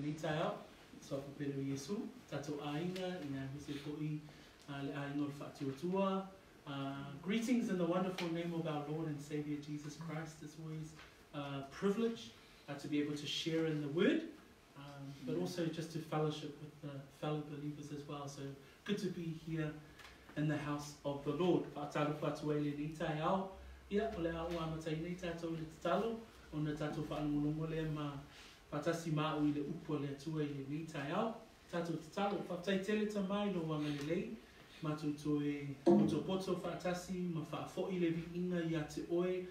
ni tai au. So for Pedro Yesu, tato aina, ina hise poi, le aina o whātuatua. Greetings in the wonderful name of our Lord and Savior Jesus Christ. It's always a privilege to be able to share in the Word, but also just to fellowship with the fellow believers as well. So good to be here in the house of the Lord. Pātaru pātuele ni tai au. Ia, ole au amatai nei tātou le tatalo, o na tātou whaanongolongo le ma patasi mao I le upo le atua I le ni tai au. Tātou tatalo, whaptai tele tamai lo wanga le lei. Matu toe poto whaatasi, ma whaafoi le vi inga I a te oe,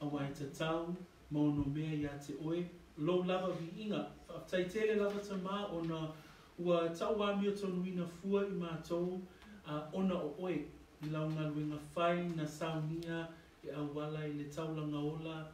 a wai te tau, mono mea I a te oe. Lo lava vi inga, whaaftai tele lava ta ma o na ua tau wa mio tonu ina fua I mātou, ona o oe. I launga luenga whai na saunia, e au wala I le taulanga ola,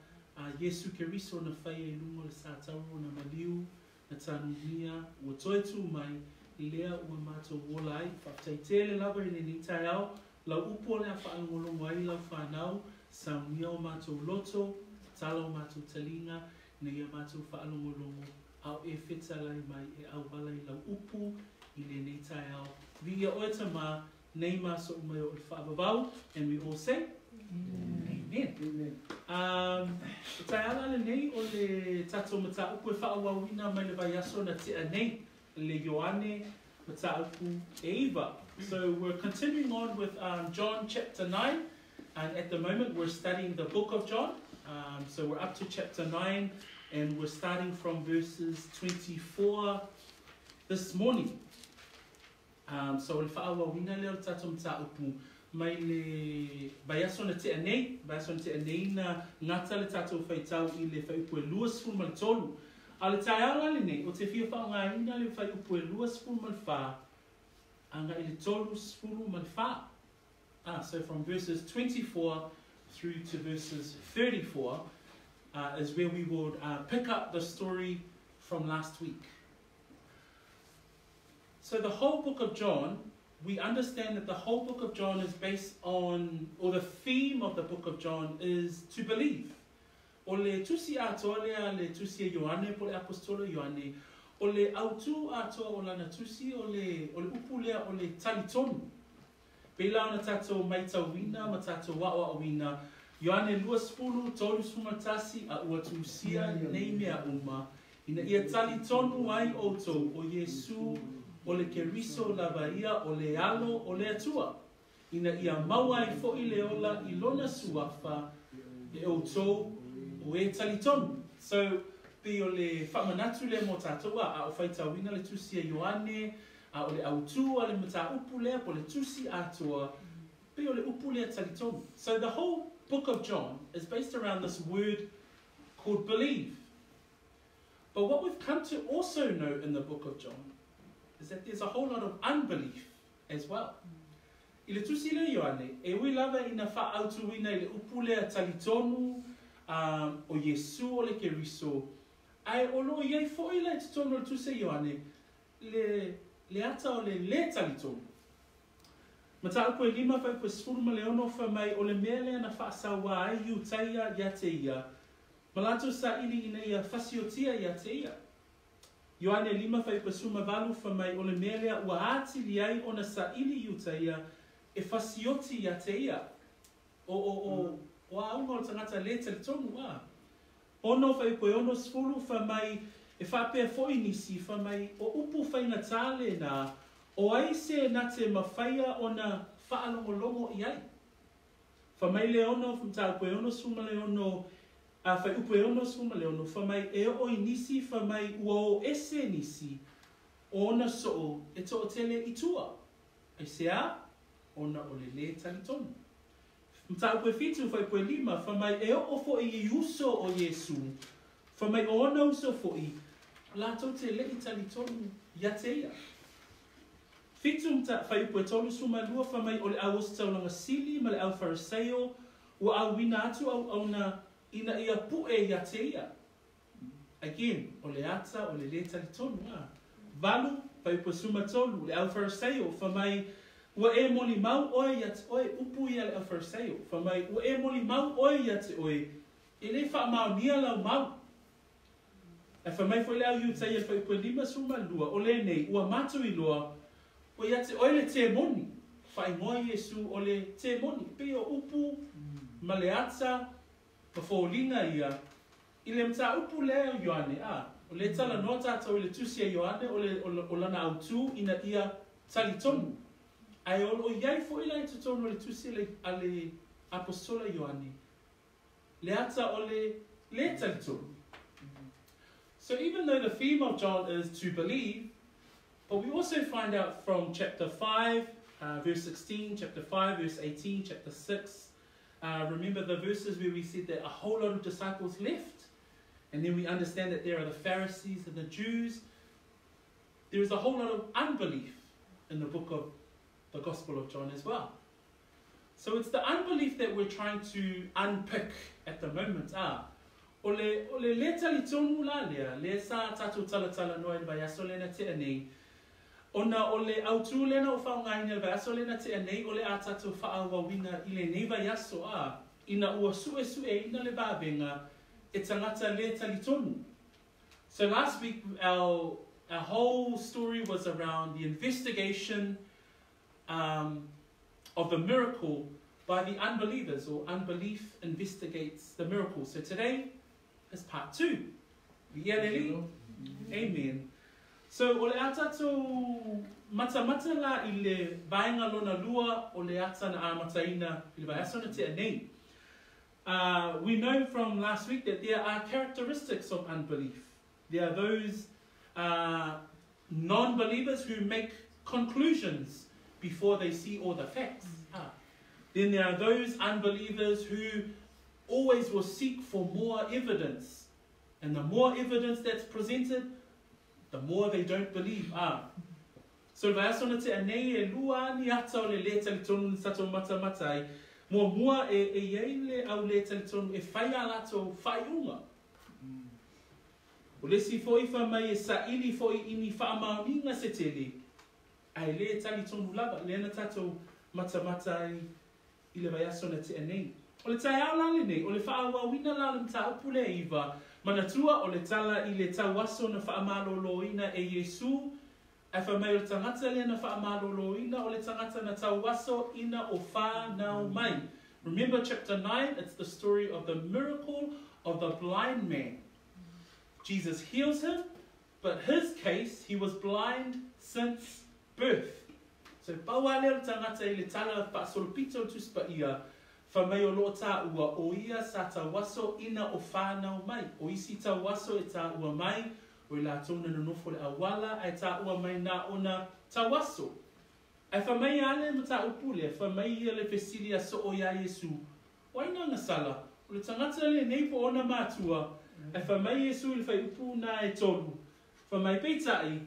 Yesu Keriso na whai e lungo le sātauro na maliu, na tanunia, ua toe tū mai, lea ua mātou wola ai, whaftai tele lava I le ni tai au, lau upo lea whaangolongo ai lau whanau, saunia o mātou loto, tala o mātou talinga, na ia mātou whaangolongo, au e whetalai mai e au wala I lau upo, I le ni tai au. Via oe tama, nei maso umai o le whaavavau, and we all say, Amen. Tai ala le nei o le tato mata upu e whaawawina mai le vaiaso na te anei, le Ioane mata upu e iwa. So we're continuing on with John chapter 9, and at the moment we're studying the book of John. So we're up to chapter 9, and we're starting from verses 24 this morning. So le whaawawina leo tato mata upu mai le vaiaso na te anei na ngata le tātou whaitau I le whaiupu e lua sifuru ma le tolu. A le tai ala le nei, o te whia whaonga ina le whaiupu e lua sifuru ma le wha, anga I le tolu sifuru ma le wha. So from verses 24 through to verses 34 is where we would pick up the story from last week. So the whole book of John, we understand that the whole book of John is based on, or the theme of the book of John is to believe. O le tusi atoa lea le tusi e Ioane po le apostolo Ioane, o le autu atoa o lana tusi o le upu lea o le talitonu. Pela ona tato maitauina ma tato waawawina, Ioane lua spulu, tolu sumatasi a ua tusia nei mea uma, ina ia talitonu ai outou o Yesu, o le keriso la vaia o le alo o le atua. Ina ia maua I fo I le ola I lona suafa e o tō o e talitonu. So, pe o le whamanatu le mo tātua a o whaitawina le tusi a Ioane, a o le autu a le mata upu lea po le tusi atua, pe o le upu lea talitonu. So the whole book of John is based around this word called believe. But what we've come to also know in the book of John is that there's a whole lot of unbelief as well. I le tusi le Ioane, e ui lava ina whaautuina I le upu lea talitonu o Yesu o le keriso. Ai olo iei fo I le titono le tusi Ioane, le ata o le talitonu. Mata upo e lima whai po sfuru ma le ono wha mai o le mea lea na whaasawa ai iu taia ia te ia. Malato sa ili ina ia fasiotia ia te ia. Ioane lima whai pasuma valu wha mai o le mea lea ua ati li ai o na sa ili iuta ia e fasioti ia te ia. O aunga o tangata le talitonu a. Ono whai po ono sfuru wha mai e whapea foi nisi wha mai o upu whai na tāle na o ai se na te mawhaia o na whaalongolongo I ai. Wha mai le ono whamtau po ono suma le ono a whai upu e ono suma le ono, wha mai e o I nisi, wha mai ua o ese nisi, o ona soo e to o tele I tua. E se a, ona o le talitonu. Mta upu e fitu whai upu e lima, wha mai e o fo I uso o Yesu, wha mai o ona uso fo I, lato te le I talitonu, ia te ia. Fitu mta whai upu e tolu suma lua, wha mai o le au taulanga sili, ma le au fariseo, ua au wina atu au na ina ia pue ia te ia. Again, o le ata, o le talitonu. Valu, pai po suma tolu, le au fariseo, wha mai ua e moli mau oe ia te oe, upu ia le au fariseo. Wha mai ua e moli mau oe ia te oe, e le wha mau nia lau mau. E whamai fo lea iu tai e whai pua lima suma lua, o le nei, ua matu I loa, o ia te oile te moni, whai ngoa Iesu o le te moni, pe o upu, ma le ata, ma fōlinga ia, I le mta upu lea o Ioane, o le tala noa tātou I le tusia Ioane, o lana autu ina ia talitonu. Ai o iai fo ila I tutonu o le tusia a le apostola Ioane, le ata o le talitonu. So even though the theme of John is to believe, but we also find out from chapter 5, verse 16, chapter 5, verse 18, chapter 6, remember the verses where we said that a whole lot of disciples left, and then we understand that there are the Pharisees and the Jews. There is a whole lot of unbelief in the book of the Gospel of John as well. So it's the unbelief that we're trying to unpick at the moment. O le talitonu la lea, le sa tatu talatala noa I vaiaso lena te anei. Ona o le autu lena o whaungaina vaiaso lena te anei, o le a tatu whaawawina I le nei vaiaso ina ua suesueina le vavega, e tagata le talitonu. So last week, our whole story was around the investigation of the miracle by the unbelievers, or unbelief investigates the miracle. So today is part 2. Amen. So o le atato mata la I le vaenga lona lua o le ata na amataina I le vaiaso na te anei. We know from last week that there are characteristics of unbelief. There are those non-believers who make conclusions before they see all the facts. Then there are those unbelievers who always will seek for more evidence. And the more evidence that's presented, the more they don't believe. So vaiaso na te anei e lua ni ata o le talitonu ni sato mata mua e iei le au le talitonu e whai alato whaiunga. O le si foi whamai e sa ili foi ini whaamauninga se tele. Ai le talitonu lava, le ana tato mata I le vaiaso na te anei. O le tai au lale nei, o le whaawawina la le mta upu le iwa, manatua o le tala I le tauaso na whaamaloloina e Iesu, e whamai o le tagata le na whaamaloloina o le tagata na tauaso ina o whanau mai. Remember chapter 9, it's the story of the miracle of the blind man. Jesus heals him, but his case, he was blind since birth. So paua leo tangata I le tala pasolpito tuspa ia, whamai o lo ta ua o ia sa tawaso ina o whanau mai. O isi tawaso e ta ua mai, o I la tona na nofo le awala, e ta ua mai na ona tawaso. E whamai ale ma ta upule, e whamai ia le fesilia so o ia Iesu. Waina ngasala, o le tangata le neipo ona matua, e whamai Iesu le whai upu na e tolu. Whamai peitai,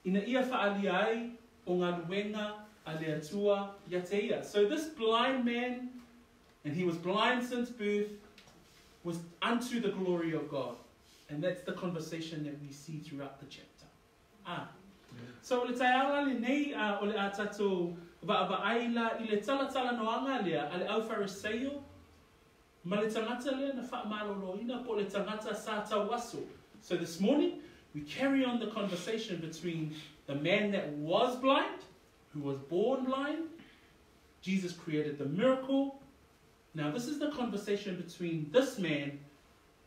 ina ia whaalia ai, o ngā luenga a le atua ia te ia. So this blind man, and he was blind since birth, was unto the glory of God. And that's the conversation that we see throughout the chapter. So o le taiala le nei o le atato va'ava'aila I le talatala noanga lea a le au Fariseo, ma le tangata lea na whaamaloloina po le tangata sa tawaso. So this morning, we carry on the conversation between the man that was blind, who was born blind. Jesus created the miracle. Now this is the conversation between this man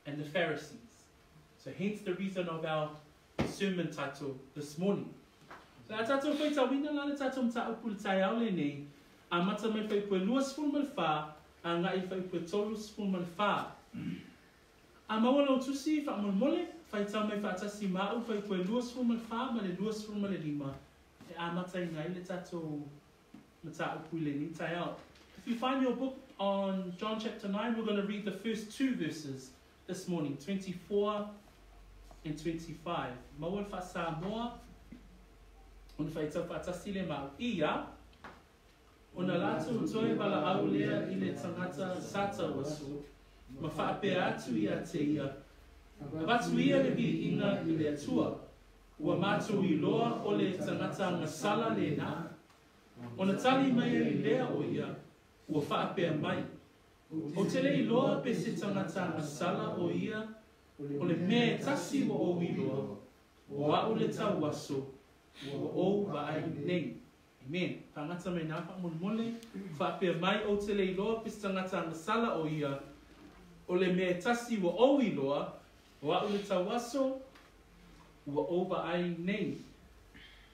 and the Pharisees. So hence the reason of our sermon title this morning. So a tatou whai tawina la le tatou mta upu le tai au le nei, a mata mai whai pue lua sifuru mal wha, a ngai whai pue tolu sifuru mal wha. A maua lau tusi wha mole, whai tau mai wha atasi mau, whai pue lua sifuru mal wha, ma le lua sifuru mal lima. E a mata I ngai le tatou mta upu le ni tai au. If you find your book on John chapter 9, we're going to read the first 2 verses this morning, 24 and 25. Maua wha sa moa, ona whai tau whaatasi le mau. Ia, ona lātou toi wala au lea I le tangata sata wasu, ma whaapea atu ia te ia. Watu ia le bi inga I le atua, ua mātou I loa o le tangata ngasala le nā. Ona tali mai I lea o ia, ua whaapea mai. O te le I loa pe se tangata ngasala o ia, o le me tasi wa o iloa, o a o le tau waso, o vai nei. Amen. Tangata me napa mole, whapea mai o te leiloa, pis tangata ngasala o ia, o le me tasi wa o iloa, o a o le tau waso, wa o vai nei.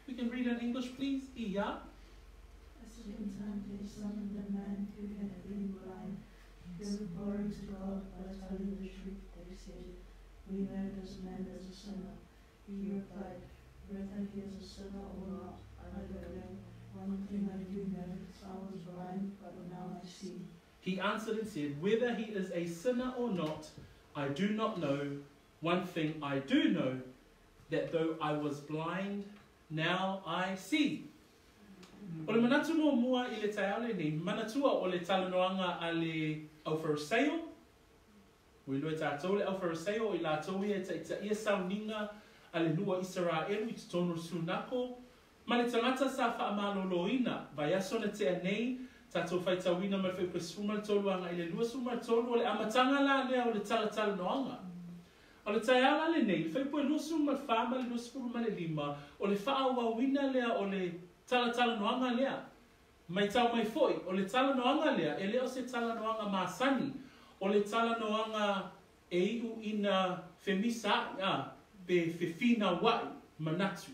We can read in English, please. Ia. A second time they summoned the man who had been blind. Give glory to God by telling the truth, they said. We know this man is a sinner. He replied, whether he is a sinner or not, I don't know. One thing I do know, I was blind, but now I see. He answered and said, whether he is a sinner or not, I do not know. One thing I do know, that though I was blind, now I see. O le manatu mo mua I le taiale nei, manatua o le talanoanga a le au Phariseo. Ui loe tātou le au Phariseo I la tau ia ta ia sauninga a le nua Israelu I te tono sunako. Ma le tangata sa wha amaloloina, vai aso na te anei, tātou whaitawina mai whaupe suma le toluanga I le lua suma le tolu o le amatanga la lea o le talanoanga. O le taiala le nei, whaupe lua suma le whama le lua suma le lima, o le whaawawina lea o le talanoanga lea. Mai tau mai foi, o le talanoanga lea, e leo se talanoanga masani, o le talanoanga e iu ina femisa be fefina wai manatu.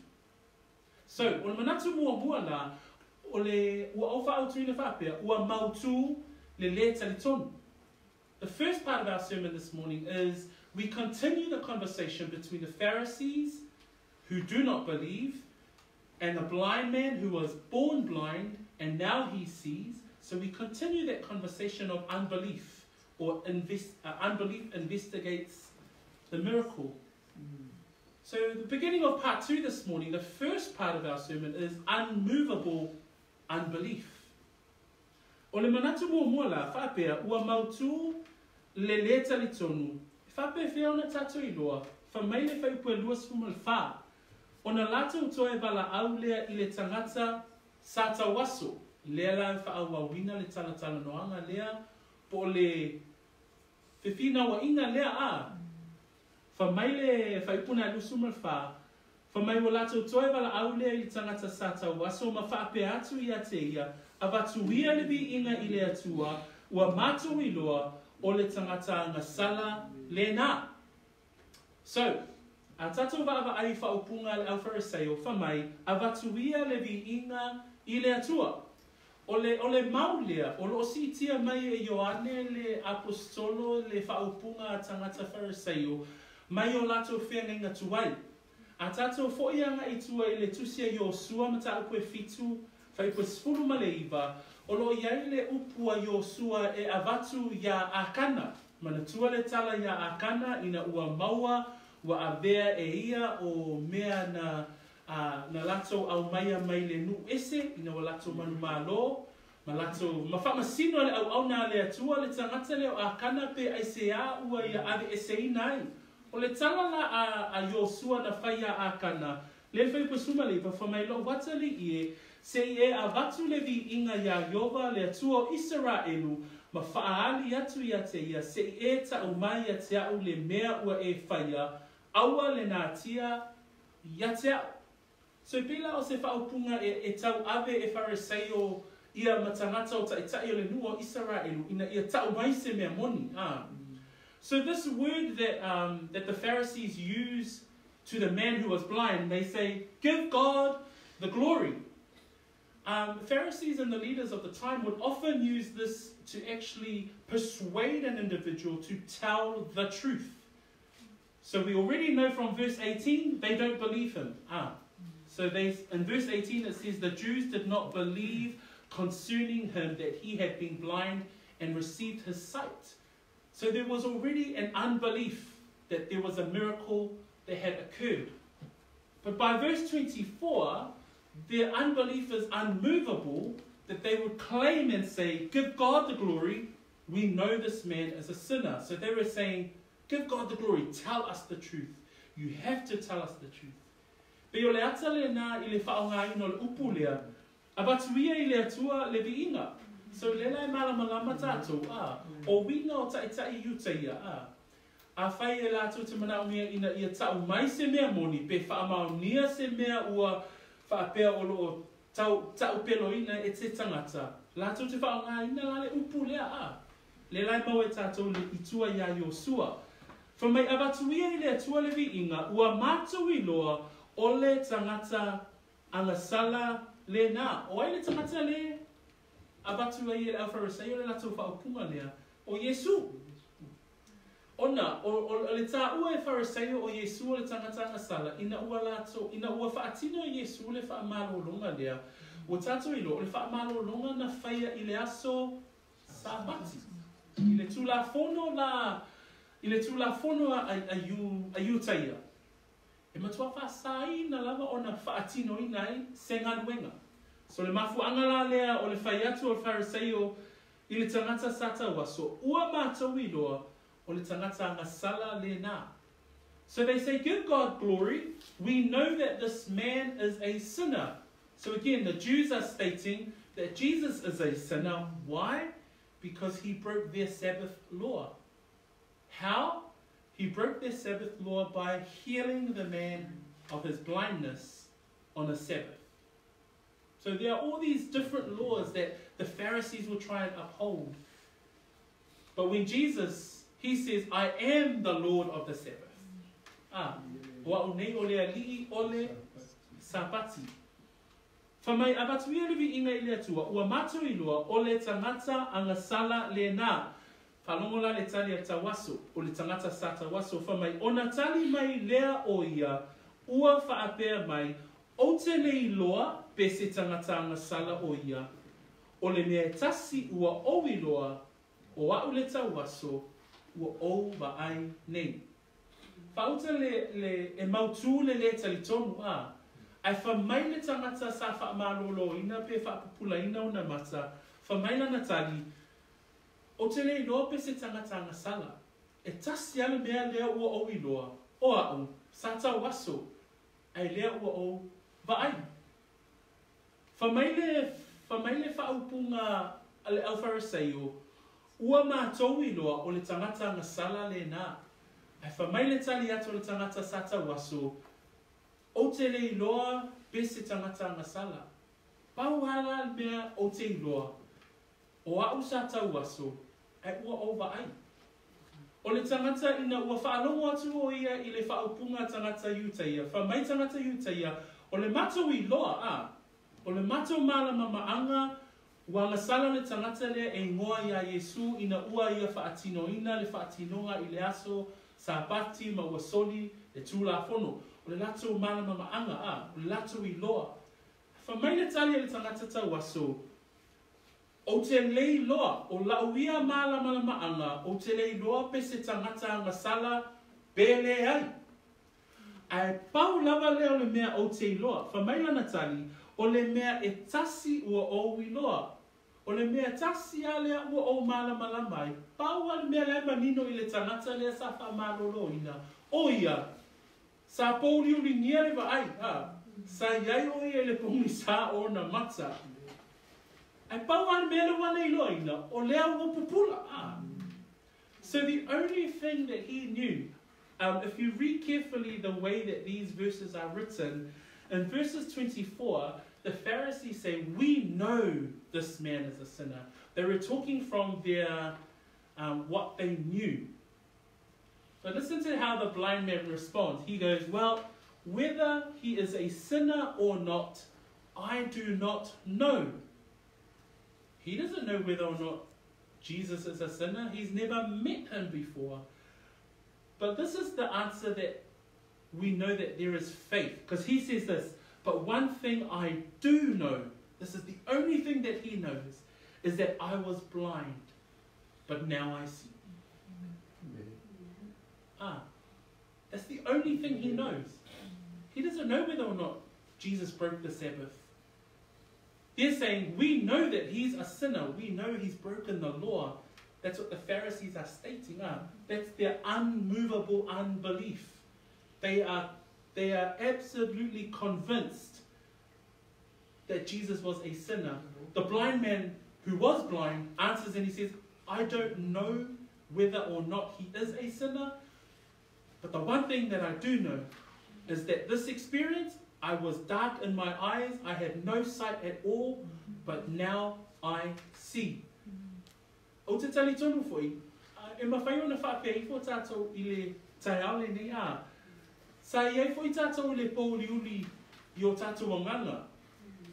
So, o le manatu mua la, o le ua ofa autu ina whapea, ua mautu le le talitonu. The first part of our sermon this morning is we continue the conversation between the Pharisees who do not believe and the blind man who was born blind and now he sees. So we continue that conversation of unbelief, or unbelief investigates the miracle. So the beginning of part 2 this morning, the first part of our sermon is unmovable unbelief. O le manatu mua la, whapea, ua mautu le le talitonu. Whapea whia ona tatu I loa, whamaile whaupua lua sfumal wha. Ona lata utoe wala au lea I le tangata sa tawaso. Lea la whaawawina le talatala noanga lea, po le whiwhina wa inga lea a. Whamaile whaupuna lu sumal wha. Whamai wa lata utoe wala au lea I le tangata sa tawaso, ma whaapea atu ia te ia, a watuia le vi inga I le atua, ua matu I loa, o le tangata ngasala le na. So, a tatou vava ai whaupunga le au Phariseo whamai, a watuia le vi inga I le atua. O le maulea, o lo si tia mai e Ioane le apostolo le whaupunga a tangata Phariseo, mai o lato whenga tuai. A tatou foianga I tua I le tusia Iosua mata upue fitu, whaipue sfulu maleiva, o lo iai le upua Iosua e avatu ya akana. Manatua le tala ya akana ina ua maua, ua avea e ia o mea na lato au maia mai le nu ese, ina wa lato manu malo, ma lato mawhamasino le au na le atua le tangata le o akana pe aisea ua ia ave ese inai. O le tala la a Iosua na whaia akana, le whai pasuma le pa whamailo watali ie, se ie avatu le vi inga ya Yova le atua o Israelu, ma whaali atu ia te ia, se ie ta o mai ia te au le mea ua e whaia, aua le nā tia ia te au. So pila o se whaupunga e tau ave e Phariseo ia matangata o taitai o le nua o Israelu, ina ia tau mai se mea moni. So this word that the Pharisees use to the man who was blind, they say, give God the glory. The Pharisees and the leaders of the time would often use this to actually persuade an individual to tell the truth. So we already know from verse 18, they don't believe him. So in verse 18 it says, the Jews did not believe concerning him that he had been blind and received his sight. So there was already an unbelief that there was a miracle that had occurred. But by verse 24, their unbelief is unmovable, that they would claim and say, give God the glory, we know this man is a sinner. So they were saying, give God the glory, tell us the truth. You have to tell us the truth. Pe o le ata le nā I le whaonga ino le upu lea, a batuia I le atua le vi inga. So le lai malamalama tātou, o winga o taitai iuta ia, A whai e lātou te mana o mea ina ia tau mai se mea moni, pe whaamau nia se mea ua whaapea o loo tau pelo ina e te tangata. Lātou te whao ngā ina lale upu lea a. Le lai mau e tātou le itua ia Iosua. Whamai abatuia i lea tua levi inga, ua mātou i loa o le tangata anga sala le nā. O ai le tangata le abatua i le Alfarisei o le lātou whaopunga lea o Iesu. Ona, o le tā ua e Fariseo o Iesu o le tangata anga sala, ina ua whaatino Iesu le whaamalo longa lea. O tātou i lo, o le whaamalo longa na whaia i le aso sabati. I le tūla whono a iutaia. E matua whaasai na lava o na whaatino i nei se ngaluenga. So le mafu angala lea o le whaiatu o le Fariseo i le tangata sata waso. Ua mātou i loa o le tangata anga sala le nā. So they say, give God glory. We know that this man is a sinner. So again, the Jews are stating that Jesus is a sinner. Why? Because he broke their Sabbath law. How? He broke their Sabbath law by healing the man of his blindness on a Sabbath. So there are all these different laws that the Pharisees will try and uphold. But when Jesus, he says, I am the Lord of the Sabbath. Wa unei o le ali'i o le sabati. Whamai abatuia levi inga i le atua, ua matu i loa o le tangata anga sala le nā. Whalongola le tali a tawaso, o le tangata sa tawaso. Whamai ona tali mai lea o ia, ua whaapea mai, o te lei loa, pe se tangata anga sala o ia. O le mea tasi ua o i loa, o au le tawaso, ua o wa ai nei. Whauta le e mautu le talitonu a. Ai whamai le tangata sa whaamalo ina pe whaapupula ina o na mata. Whamai la natali. O te lei loa pe se tangata anga sala. E tasi ale mea lea ua o i loa. O au, sa tau waso. Ai lea ua o vaai. Whamai le whaupunga ale Alfariseo. Ua mātou i loa o le tangata anga sala le nā. Ai whamai le tali ato le tangata sa tau waso. O te lei loa pe se tangata anga sala. Pau hala mea o te loa. O au sa tau waso. Ai ua o vaai. O le tangata ina ua whaalongo atu o ia i le whaupunga tangata iutaia. Whamai tangata iutaia. O le matou i loa a. O le matou malama maanga. Ua ngasala le tangata lea e ngoa ia Iesu ina ua ia whaatino ina le whaatinonga i le aso sabati ma ua soli le tūla whono. O le lato malama maanga a. O le lato i loa. Whamai le tali le tangata tau aso. O te lei loa. O lauia malama maanga. O te lei loa pe se tangata anga sala bele ai. Ai pau lava leo le mea o te loa. Whamai lana tali. O le mea e tasi ua o i loa. O le mea tasi alea ua o malama mai. Pau ale mea lea manino i le tangata lea sa whamalolo ina. O ia. Sa pouri uri nia le vai. Sa iai o ia le pongi sa o na mata. Ai pau ale mea le wana i loa ina. O lea ua pupula. So the only thing that he knew, if you read carefully the way that these verses are written, in verses 24, the Pharisees say, we know this man is a sinner. They were talking from their, what they knew. So listen to how the blind man responds. He goes, well, whether he is a sinner or not, I do not know. He doesn't know whether or not Jesus is a sinner. He's never met him before. But this is the answer that we know that there is faith. Because he says this, but one thing I do know, this is the only thing that he knows, is that I was blind, but now I see. That's the only thing he knows. He doesn't know whether or not Jesus broke the Sabbath. They're saying, we know that he's a sinner. We know he's broken the law. That's what the Pharisees are stating. That's their unmovable unbelief. They are absolutely convinced that Jesus was a sinner. The blind man who was blind answers and he says, I don't know whether or not he is a sinner, But the one thing that I do know is that this experience, I was dark in my eyes, I had no sight at all, but now I see. O te talitonu foi, e mawhai ona whapea fo tātou I le taiale nei a. Sa iei fo I tātou le pouliuli I o tātou anganga.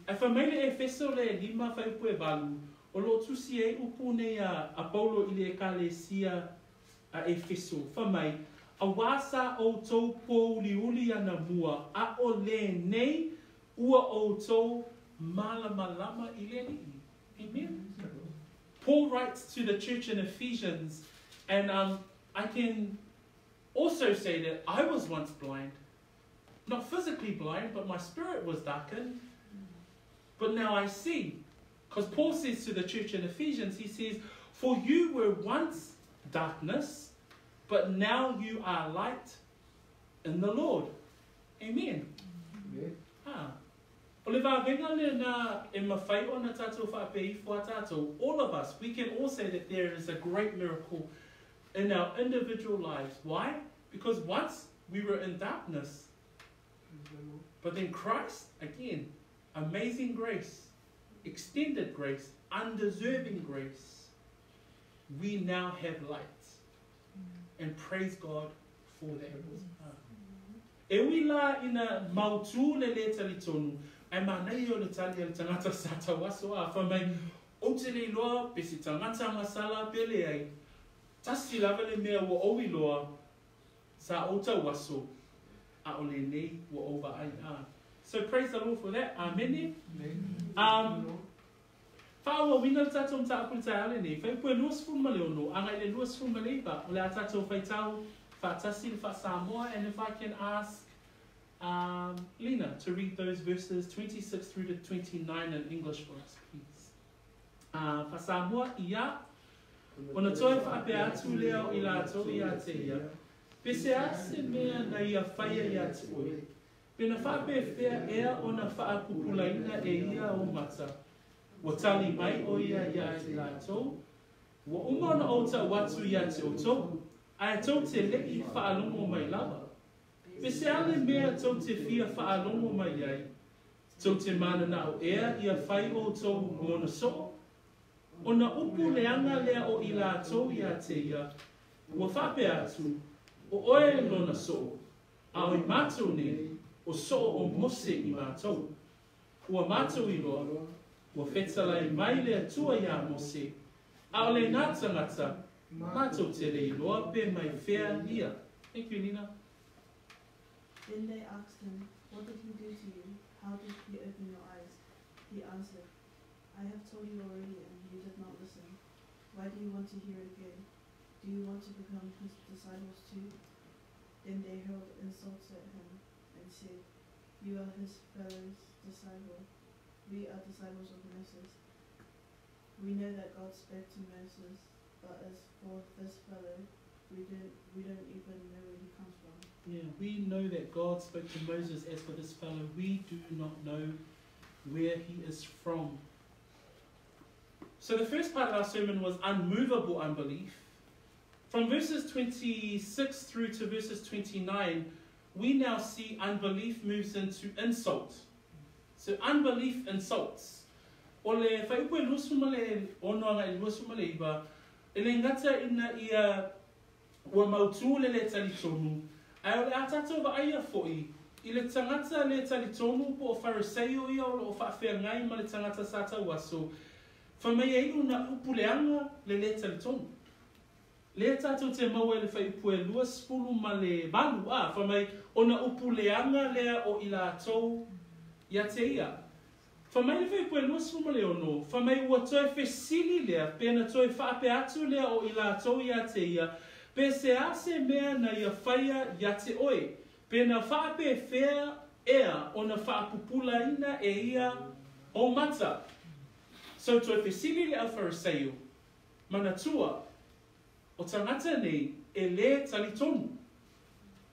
E whamaile e feso le 5 whaipue valu, o lo tusi e upu nei a Paulo I le ekalesia a Efeso. Whamai, a wasa o tau pouliuli ana mua, a o le nei, ua o tau malamalama I le ni. Amen. Paul writes to the church in Ephesians, and I can also say that I was once blind. Not physically blind, but my spirit was darkened. But now I see. Because Paul says to the church in Ephesians, he says, for you were once darkness, but now you are light in the Lord. Amen. Ah. O le vavega le na e mawhai o na tātou whapei fua tātou, all of us, we can all say that there is a great miracle in our individual lives. Why? Because once we were in darkness, but then Christ, again, amazing grace, extended grace, undeserving grace, we now have light. And praise God for that. E ui la ina mautu le le talitonu, ai manai o le tali al tangata sata waso a whamai, o te le loa, pesi tangata masala pele ai, tasi lava le mea wa owi loa, sa ota waso, a o le nei wa ova ai a. So praise the Lord for that. Amen. Whaua wina le tātou mta apuri tai ale nei, whai pue luas fuma le ono, angai le luas fuma le iba, o le a tātou whai tau, whaatasi le whaasamoa, and if I can ask Lena to read those verses 26 through to 29 in English for us, please. Whaasamoa ia, ona toi whaapea atu leo I la atou ia te ia, pese ase mea na ia whaia ia te oi, pena whaapea whea ea ona whaapupulaina e ia o mata, wa tali mai o ia ia I la atou, wa umona o ta watu ia te oto, ai tau te leki whaalongo mai lava. Pese ale mea tau te fia whaalongo mai ai. Tau te mana na o ea ia whai o tau ngona so. O na upu leanga lea o I la tau ia te ia. Ua whape atu, o oe lona so. A oi mātou ne, o so o mose I mātou. Ua mātou I loa, ua whetalai mai lea tua ia mose. A o le nā tangata, mātou te rei loa pe mai whea ia. Thank you, Nina. Then they asked him, what did he do to you? How did he open your eyes? He answered, I have told you already and you did not listen. Why do you want to hear again? Do you want to become his disciples too? Then they hurled insults at him and said, you are his fellow disciple. We are disciples of Moses. We know that God spoke to Moses, but as for this fellow, we don't even know where he comes from. Yeah, we know that God spoke to Moses. As for this fellow, we do not know where he is from. So the first part of our sermon was unmovable unbelief. From verses 26 through to verses 29, we now see unbelief moves into insult. So unbelief insults. O le whaiupue luasuma le onoanga I luasuma le iwa, e le ngata ina ia ua mautu le talitonu, ai o le atatou wa aia fo'i, I le tangata le talitonu po o Phariseo ia o whaafea ngai ma le tangata sata waso, whamai e una upuleanga le talitonu. Le tatou te maua le whaipue luas fulu ma le balu whamai ona upuleanga lea o I la atou ia te ia. Whamai le whaipue luas fulu ma le ono, whamai ua toi whesili lea, pena toi whaape atu lea o I la atou ia te ia, pe se ase mea na ia whaia ia te oi, pena whaape whea ea ona whaapupula ina e ia o mata. So toi whesili lea Phariseo, manatua, o tangata nei e le talitonu.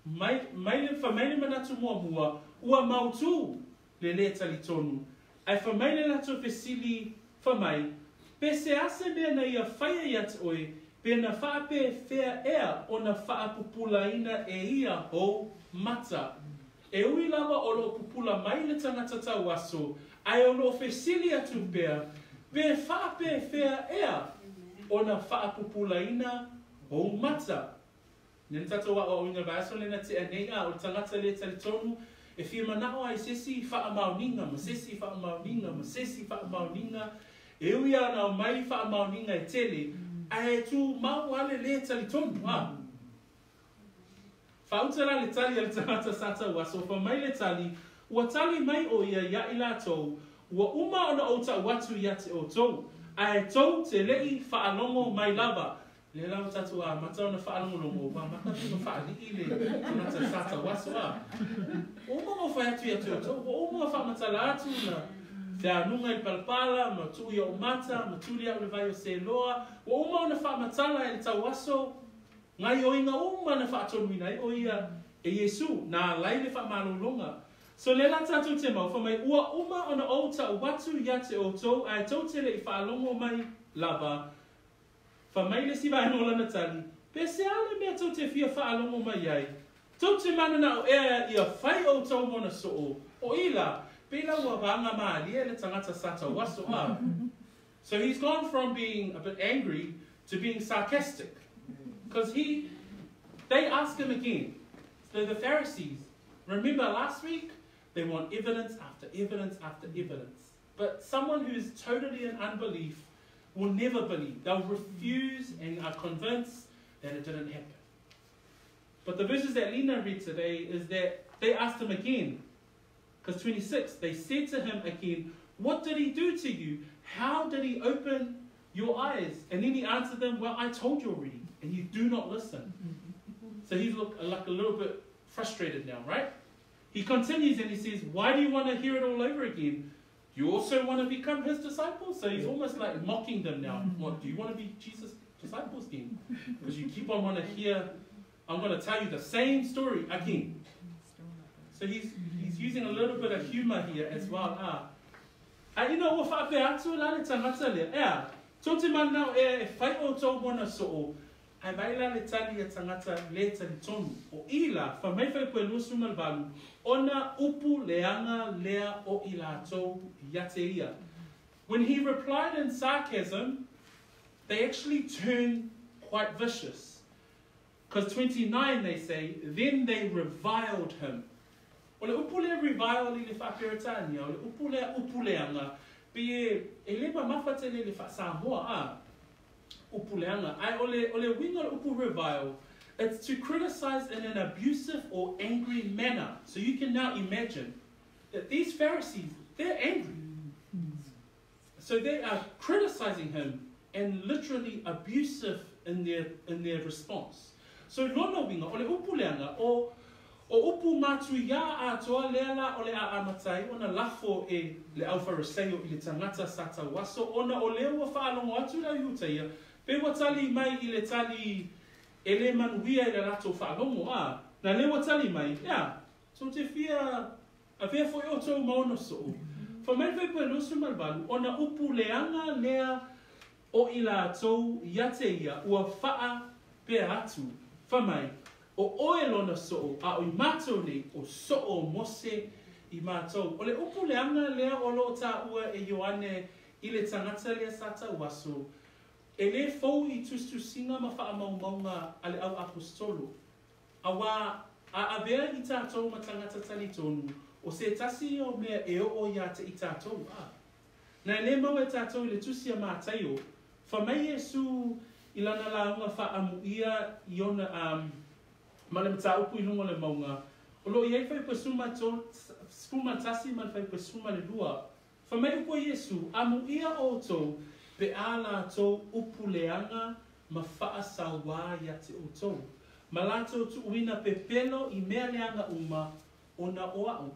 Mai le whamaile manatu mua mua, ua mautu le talitonu. Ai whamaile lato whesili whamai, pe se ase mea na ia whaia ia te oi, Pena whaape whea ea o na whaapupulaina e ia ho mata. E ui lava o lo pupula mai le tangata tau aso, ai o lo whesili atu pea, pe whaape whea ea o na whaapupulaina ho mata. Nena tato wa o inga vaso lena te anea o tangata le talitonu, e whia manao ai sesi whaamauninga, ma sesi whaamauninga, ma sesi whaamauninga, e ui ana o mai whaamauninga e tele, ai tu mau ale le talitonu, Whautara le tali al tangata sata waso, wha mai le tali, ua tali mai o ia ia i lātou, ua uma ona o ta watu ia te o tou, ai tou te lei whaalongo mai lava. Le lau tatu a mata ona whaalongo longo, wa mata tino whaaliki le tangata sata waso a. Uma o whaiatu ia te o tou, wa uma o whaamatala atu na te anunga i palpala, ma tui o mata, ma tuli au le vai o se loa, wa uma ona whaamatala e le tau waso, ngai o inga uma na whaatonu ina o ia e Yesu, na lai le whaamalolonga. So le la tatu te mau, whamai ua uma ona o ta watu ia te o tou, ai tau te le i whaalongo mai lava, whamai le siwa ino lana tali, pe se ale mea tau te fia whaalongo mai ai. Tau te mana na o ea ia whai o tau mona so o ila, pe la ua vanga maalia le tangata sata waso a. So he's gone from being a bit angry to being sarcastic. Because they ask him again. So the Pharisees, remember last week, they want evidence after evidence after evidence. But someone who is totally in unbelief will never believe. They'll refuse and are convinced that it didn't happen. But the verses that Lena read today is that they asked him again. Because 26, they said to him again, what did he do to you? How did he open your eyes? And then he answered them, well, I told you already. And you do not listen. So he's like a little bit frustrated now, right? He continues and he says, why do you want to hear it all over again? You also want to become his disciples? So he's almost like mocking them now. What, do you want to be Jesus' disciples again? Because you keep on wanting to hear, I'm going to tell you the same story again. So he's using a little bit of humor here as well. And you know, whawhaape atu la le tangata lea. Ea, tō te mana e whai o tō mona so ai maila le tali a tangata le talitonu. O ila, whamai whai koe lusu malvalu, ona upu leanga lea o ila tō iate ia. When he replied in sarcasm, they actually turned quite vicious. Because 29 they say, then they reviled him. O le upu lea revile li le whaperetania, o le upu lea upuleanga, pe e lepa mawhatele le whaasamoa upuleanga. Ai ole winga upu revile, it's to criticize in an abusive or angry manner. So you can now imagine that these Pharisees, they're angry. So they are criticizing him and literally abusive in their response. So lono winga ole upuleanga o upu matu ia a toa leala o le a amatai ona lafo e le au fariseo I le tangata sata waso ona o leo wa whaalongo atu la iutaia pe wa tali mai I le tali e le manuia I le lato whaalongo na le wa tali mai so te fia a fia fo o tau maona so whamai whai pua lusu malvalu ona upu leanga lea o ila tau iate ia ua whaa pe atu whamai o oe lona so a o I mātou nei o so o mose I mātou. O le upu leanga lea o lo ta ua e Ioane I le tangata lea sata waso. E le fau I tustu singa ma wha maunga a le au apostolo. A wā a avea I tātou ma tangata talitonu o se tasi o mea e o ia te I tātou. Na le mau e tātou I le tusia mātaio. Whamai Yesu I lana launga wha amuia I ona ma le mata upu I lunga le maunga. O lo iei whai pasuma tasi ma whai pasuma le lua. Whamai upo Yesu, amu ia o tō, pe ala tō upu leanga ma wha sawa ia te o tō. Ma lato tu uina pe pelo I mea leanga uma o na o au.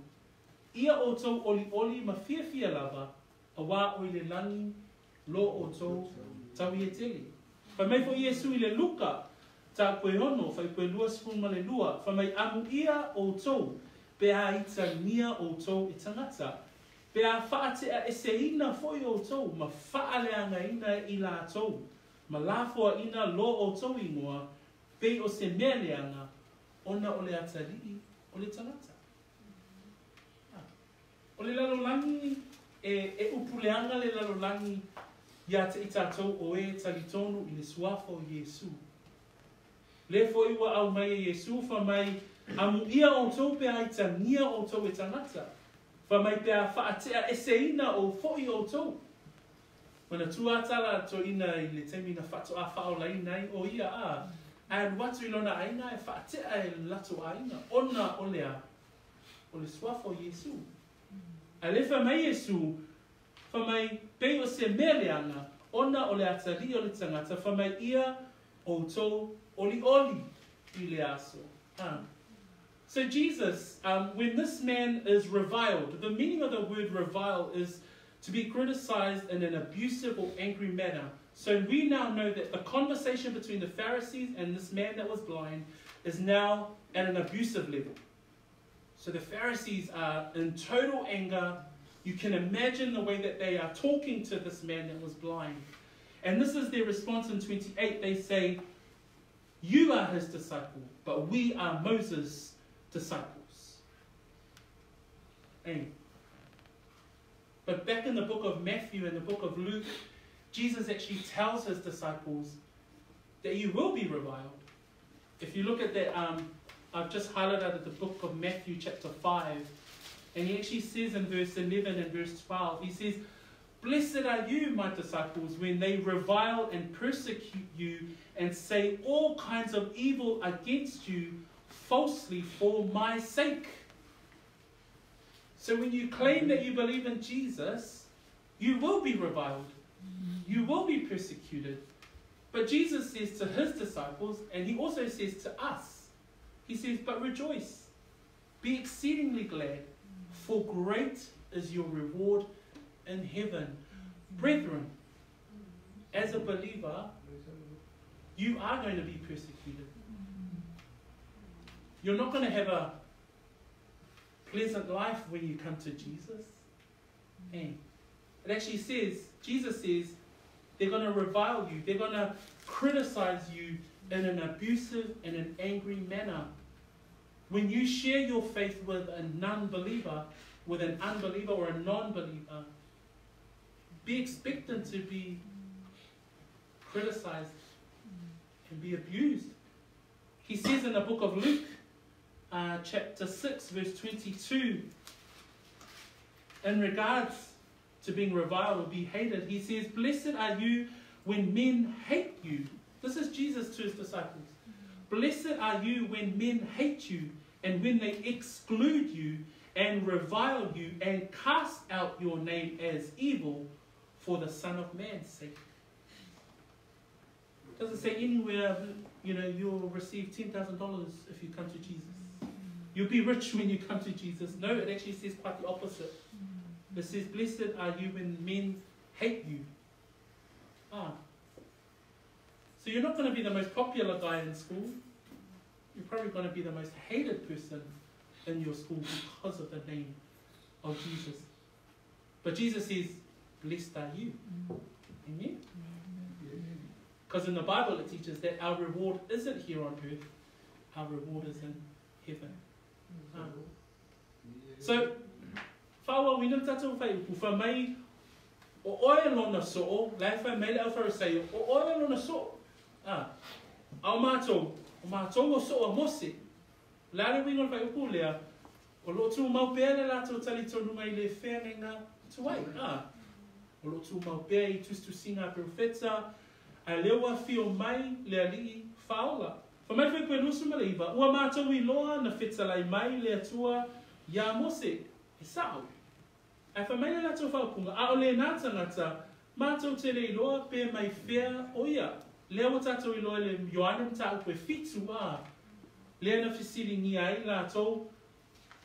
Ia o tō oli ma fia lava, a wā o I le langi lo o tō tau I e tele. Whamai po Yesu I le luka, ta koe hono, whai koe lua spuma le lua, whamai amu ia o tō, pe a ita nia o tō I tangata, pe a whaatea e se ina foi o tō, ma whaaleanga ina I la tō. Ma lafo ina lo o tau ingoa, pei o se mea leanga, ona o le atari, o le tagata. O le lalolangi, e upuleanga le lalolangi, ia te itatou o e talitonu i le suafo Iesu. Le fo iwa au mai e Iesu, fa mai amu ia o tau pe ai tangia o tau e tagata. Fa mai pe a whaatea eseina o foi o tau. Mana tuatala to ina I le temina whatu a whaolai nei o ia a. And watu ilona aina e whaatea e lato aina. Ona o lea, o le suafo Iesu. A le fa mai Iesu, fa mai pei o se meleanga, ona o le atari o le tangata, fa mai ia o tau oli I le aso. So Jesus, when this man is reviled, the meaning of the word revile is to be criticized in an abusive or angry manner. So we now know that the conversation between the Pharisees and this man that was blind is now at an abusive level. So the Pharisees are in total anger. You can imagine the way that they are talking to this man that was blind. And this is their response in 28. They say, "You are his disciple, but we are Moses' disciples." Amen. But back in the book of Matthew and the book of Luke, Jesus actually tells his disciples that you will be reviled. If you look at that, I've just highlighted the book of Matthew chapter 5, and he actually says in verse 11 and verse 12, he says, "Blessed are you, my disciples, when they revile and persecute you and say all kinds of evil against you falsely for my sake." So when you claim that you believe in Jesus, you will be reviled. You will be persecuted. But Jesus says to his disciples, and he also says to us, he says, "But rejoice, be exceedingly glad, for great is your reward in heaven." Brethren, as a believer, you are going to be persecuted. You're not going to have a pleasant life when you come to Jesus. And it actually says, Jesus says, they're going to revile you. They're going to criticize you in an abusive and an angry manner. When you share your faith with a non-believer, with an unbeliever or a non-believer, be expectant to be criticized and be abused. He says in the book of Luke, chapter 6, verse 22, in regards to being reviled or be hated, he says, "Blessed are you when men hate you." This is Jesus to his disciples. "Blessed are you when men hate you and when they exclude you and revile you and cast out your name as evil for the Son of Man's sake." It doesn't say anywhere, you'll receive $10,000 if you come to Jesus. You'll be rich when you come to Jesus. No, it actually says quite the opposite. It says, "Blessed are you when men hate you." So you're not going to be the most popular guy in school. You're probably going to be the most hated person in your school because of the name of Jesus. But Jesus says, "Blessed are you." Amen? Because in the Bible it teaches that our reward isn't here on earth. Our reward is in heaven. So, whaua wina tatou whai upu, wha mai o oe lona so'o, lai whai mai le au wharisei, o oe lona so'o. Au mātou o so'o mose. Lare wingon whai upu lea, o lo tu mau pēr le lātou talitonu mai le whenenga tuai. O lo tu mau pēr I tustu singa profeta, a lewa fio mai le alii whaola. Fa mai whai koe nusu maleiva, ua mātou I loa na whetalai mai le atua ia mose, e sao. Ai wha mai le lātou whaupunga, a o le nā tangata, mātou te le iloa pē mai whea o ia. Lea o tātou iloa le Ioane mta upe fitu a. Lea na whisiri ni ai lātou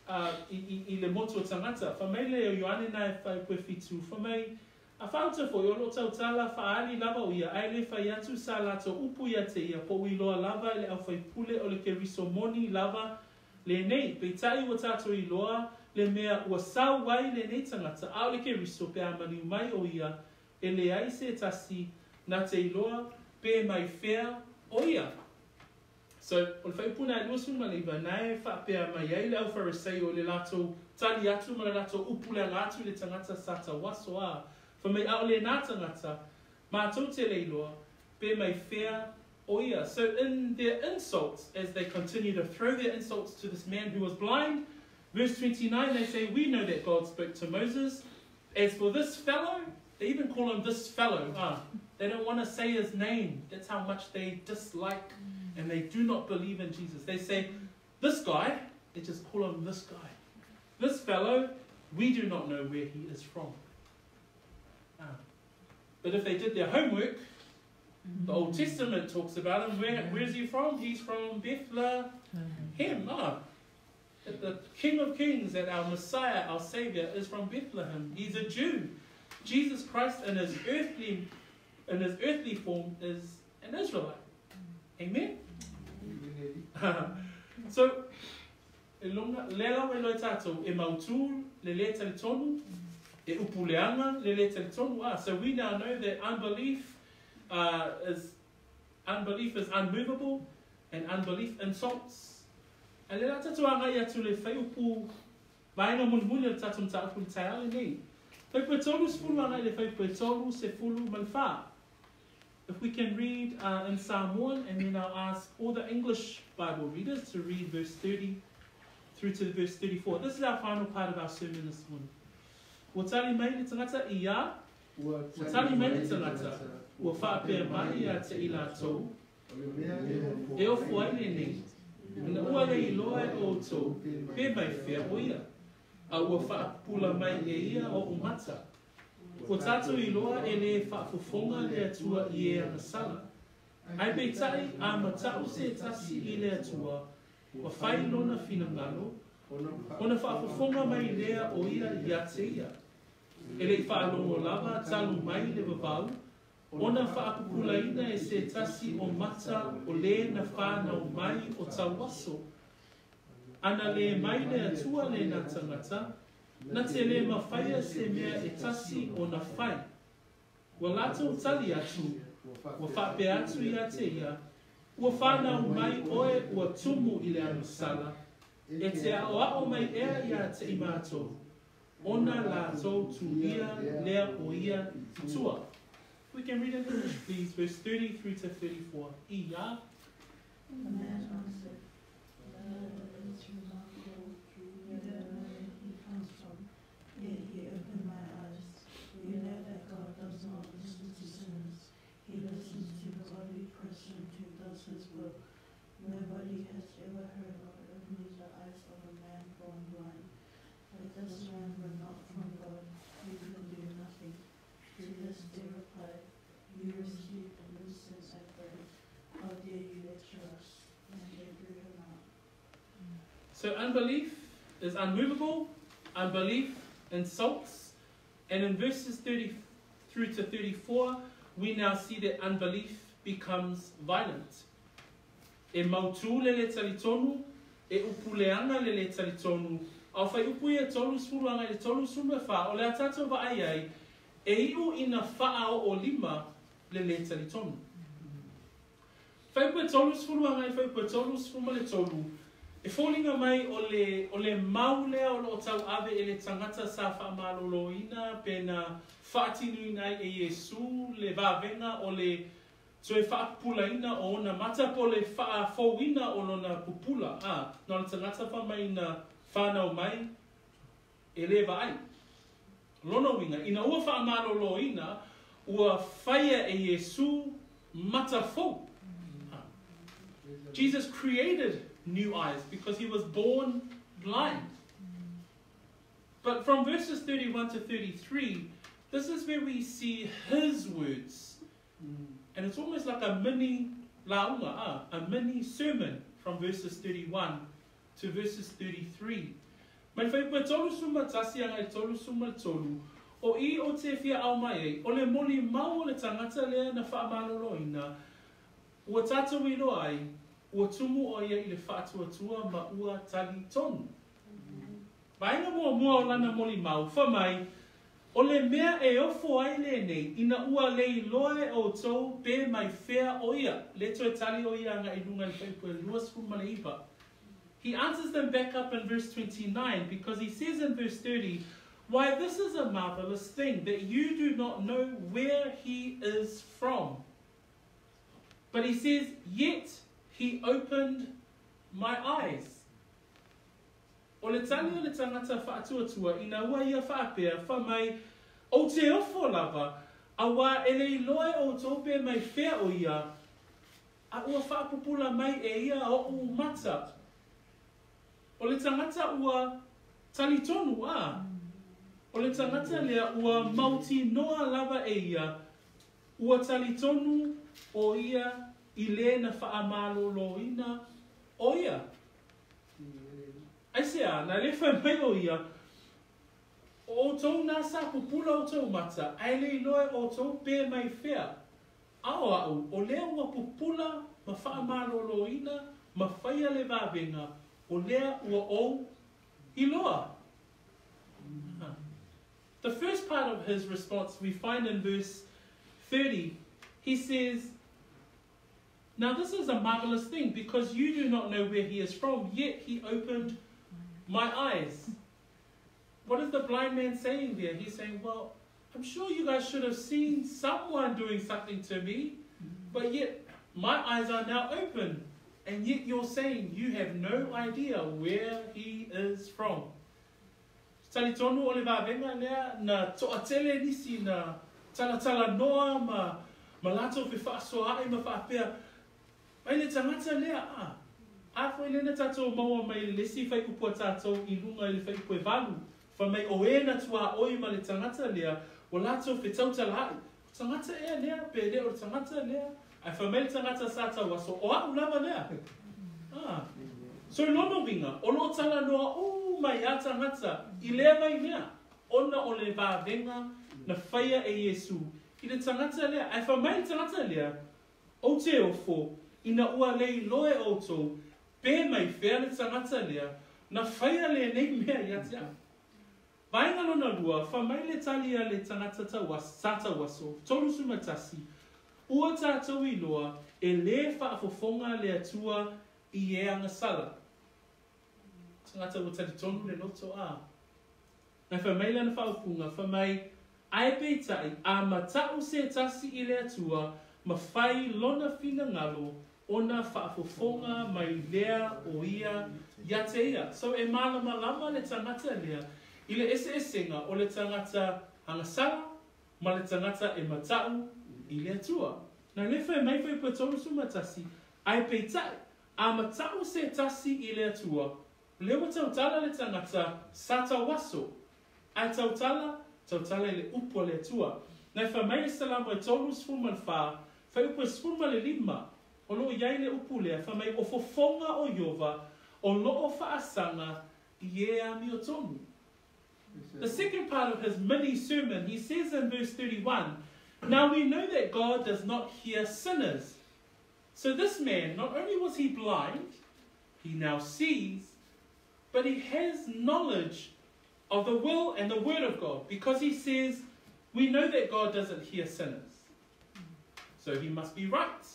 I le moto tangata. Wha mai le Ioane na e whai upe fitu, wha mai a whauta fo, o lo tau tala whaali lava o ia, ai le whai atu sa lātou upu ia te ia, po iloa lava le au whai pule o le ke risomoni lava le nei, pe tai o tātou iloa, le mea ua sau wai le nei tangata, au le ke riso pe amani mai o ia, e le ai se tasi, na te iloa, pe mai whea oia. So, o le whaipuna e luasu ma le iwa nae whapea mai ei le au Pharisee o le lato tali atu ma le lato upulenga atu le tangata sata waso a. For me au le nā tangata, mātou te leiloa, pe mai whea oia. So in their insults, as they continue to throw their insults to this man who was blind, verse 29, they say, we know that God spoke to Moses. As for this fellow, they even call him this fellow. They don't want to say his name. That's how much they dislike and they do not believe in Jesus. They say, this guy, they just call him this guy. This fellow, we do not know where he is from. But if they did their homework, the Old Testament talks about him. Where is he from? He's from Bethlehem. The King of Kings and our Messiah, our Savior, is from Bethlehem. He's a Jew. Jesus Christ in his earthly form is an Israelite. Amen? So, lela we loi tātou, e mautu le le talitonu, e upuleanga le le talitonu. So we now know that unbelief is unmovable and unbelief insults. And le la tātou anga ia tu le whai upu vaenga mulmuli le tātou mta upu le taiale nei. Whai pua tolu sefulu anga le whai pua tolu sefulu malwha. If we can read in Psalm 1, and then I'll ask all the English Bible readers to read verse 30 through to verse 34. This is our final part of our sermon this morning. Watali mai le tangata ia, watali mai le tangata, wa whapea mai ia te ila tau, e o fuai le nei, na ua le iloa e o tau, pe mai whea o ia, a ua whaapula mai e ia o umata. Ko tātou i loa e le whaafofonga le atua i e ana sala. Ai peitai a matau se tasi i le atua, wa whai lona whina ngalo, ona whaafofonga mai lea o ia i ate ia. E le whaalongo lava talu mai le vavau, ona whaapupulaina e se tasi o mata o le na whanau mai o tawaso. Ana le mai le atua le na tangata, na te le mawhaia se mea e tasi o na whai. Wa lato tali atu, wa whape atu i ate ia, ua whanau mai oe ua tumu i le anusala, e te ao mai ea i ate i mātou. Ona lato tu ia lea o ia tutua. We can read it in English, please, verse 30 through to 34. Ia. The man answered, it's remarkable you don't know where he comes from, yet he opened my eyes. You know that God does not listen to sinners. He listens to the godly person who does his work. Nobody has ever heard of opening the eyes of a man born blind. But this man were not from God, he can do nothing. To this they replied, you received a new sense at birth. How dare you lecture us? And they drew him out. So unbelief is unmovable, unbelief insults, and in verses 30 through to 34, we now see that unbelief becomes violent. E mautu le le talitonu, e upuleanga le le talitonu, au whai upu e tolu sfuruanga le tolu sume wha, o le atato wa ai, e iu ina wha o lima le le talitonu. Whai upu e tolu sfuruanga e whai upu e tolu sfuruma le tolu, e fōlinga mai o le maulea o lo tau ave e le tangata sa whaamaloloina pena whaatinu nai e Yesu le vavega o le toe whaapulaina o ona mata po le whaafowina o lona pupula. No le tangata whamaina whanau mai e le vai. Lona winga, ina ua whaamaloloina ua whaia e Yesu mata fo. Jesus created new eyes because he was born blind. But from verses 31 to 33, this is where we see his words. And it's almost like a mini launga, a mini sermon from verses 31 to verses 33. Mai whai pua tolu suma tasi anga I tolu suma tolu, o I o te fia au mai e, o le moli mau o le tangata lea na whaamaloloina, ua tātou I loa ai, ua tumu o ia I le whaatuatua ma ua talitonu. Vaenga mua o lana moli mau, whamai, O le mea e ofo ai le nei, ina ua lei loe o tau pe mai whea o ia. Le toi tali o ia nga ilunga le whaipua luas kuma le ipa. He answers them back up in verse 29 because he says in verse 30, why this is a marvelous thing that you do not know where he is from. But he says, yet he opened my eyes. O le tali o le tangata whaatuatua, ina ua ia whaapea, whamai, o te ofo lava, a wā ele loe o tope mai whea o ia, a ua whaapupula mai e ia o u mata. O le tangata ua talitonu a. O le tangata lea ua mauti noa lava e ia, ua talitonu o ia i le na whaamaloloina o ia. Aisea, na le whai o ia, o tau nā sa pupula o tau mata, ai le iloe o tau pē mai whea. Ao au, o lea ua pupula, ma whaamaloloina, ma whaia le vāwenga, o lea ua o iloa. The first part of his response we find in verse 30. He says, now this is a marvelous thing because you do not know where he is from, yet he opened my eyes. What is the blind man saying there? He's saying, well, I'm sure you guys should have seen someone doing something to me, but yet my eyes are now open. And yet you're saying you have no idea where he is from. Talitonu o le vavega lea na to'atele nisi na talatala noa ma lato fe whaasoa ma whaapea. Mai le tangata lea a. A fwoi lena tatou maua mai le lesi whai upua tatou I lunga I le whai upua valu. Wha mai o e na tua oi ma le tangata lea o lato fe tautala ai. Tangata ea lea pe lea o tangata lea. Ai wha mai le tangata sa tau aso o au lava lea. So lono vinga, o lo tala noa o mai a tangata I lea mai lea. Ona o le vāwenga na whaia e Yesu. I le tangata lea, ai wha mai le tangata lea, o te ofo, ina ua lei loe o tō, pē mai whea le tangata lea, na whaia le nei mea I atea. Vaenga lona lua, wha mai le talia le tangata tata waso, tolu sumatasi, ua tātou I loa, e le whaafofonga le atua I e anga sala. Tangata ua talitonu le loto a. Na wha mai lana whaupunga, wha mai ai peitai, a matau se tasi I le atua, ma whai lona whina ngalo, ona whaafofonga mai lea o ia te ia. So e malama lama le tangata lea, I le esenga o le tangata hangasala, ma le tangata e matau I le atua. Na le whai mai whai patolu sumatasi, ai peitai, a matau se tasi I le atua, lewa tautala le tangata sata waso, ai tautala le upo le atua. Na wha mai salamo e tolu sfuma wha, whai upo sfuma le lima, o loo iai le upu lea, wha mai o fofonga o Iova, o loo whaasanga I ea mi o tonu. The second part of his mini sermon, he says in verse 31, now we know that God does not hear sinners. So this man, not only was he blind, he now sees, but he has knowledge of the will and the word of God, because he says, we know that God doesn't hear sinners. So he must be right.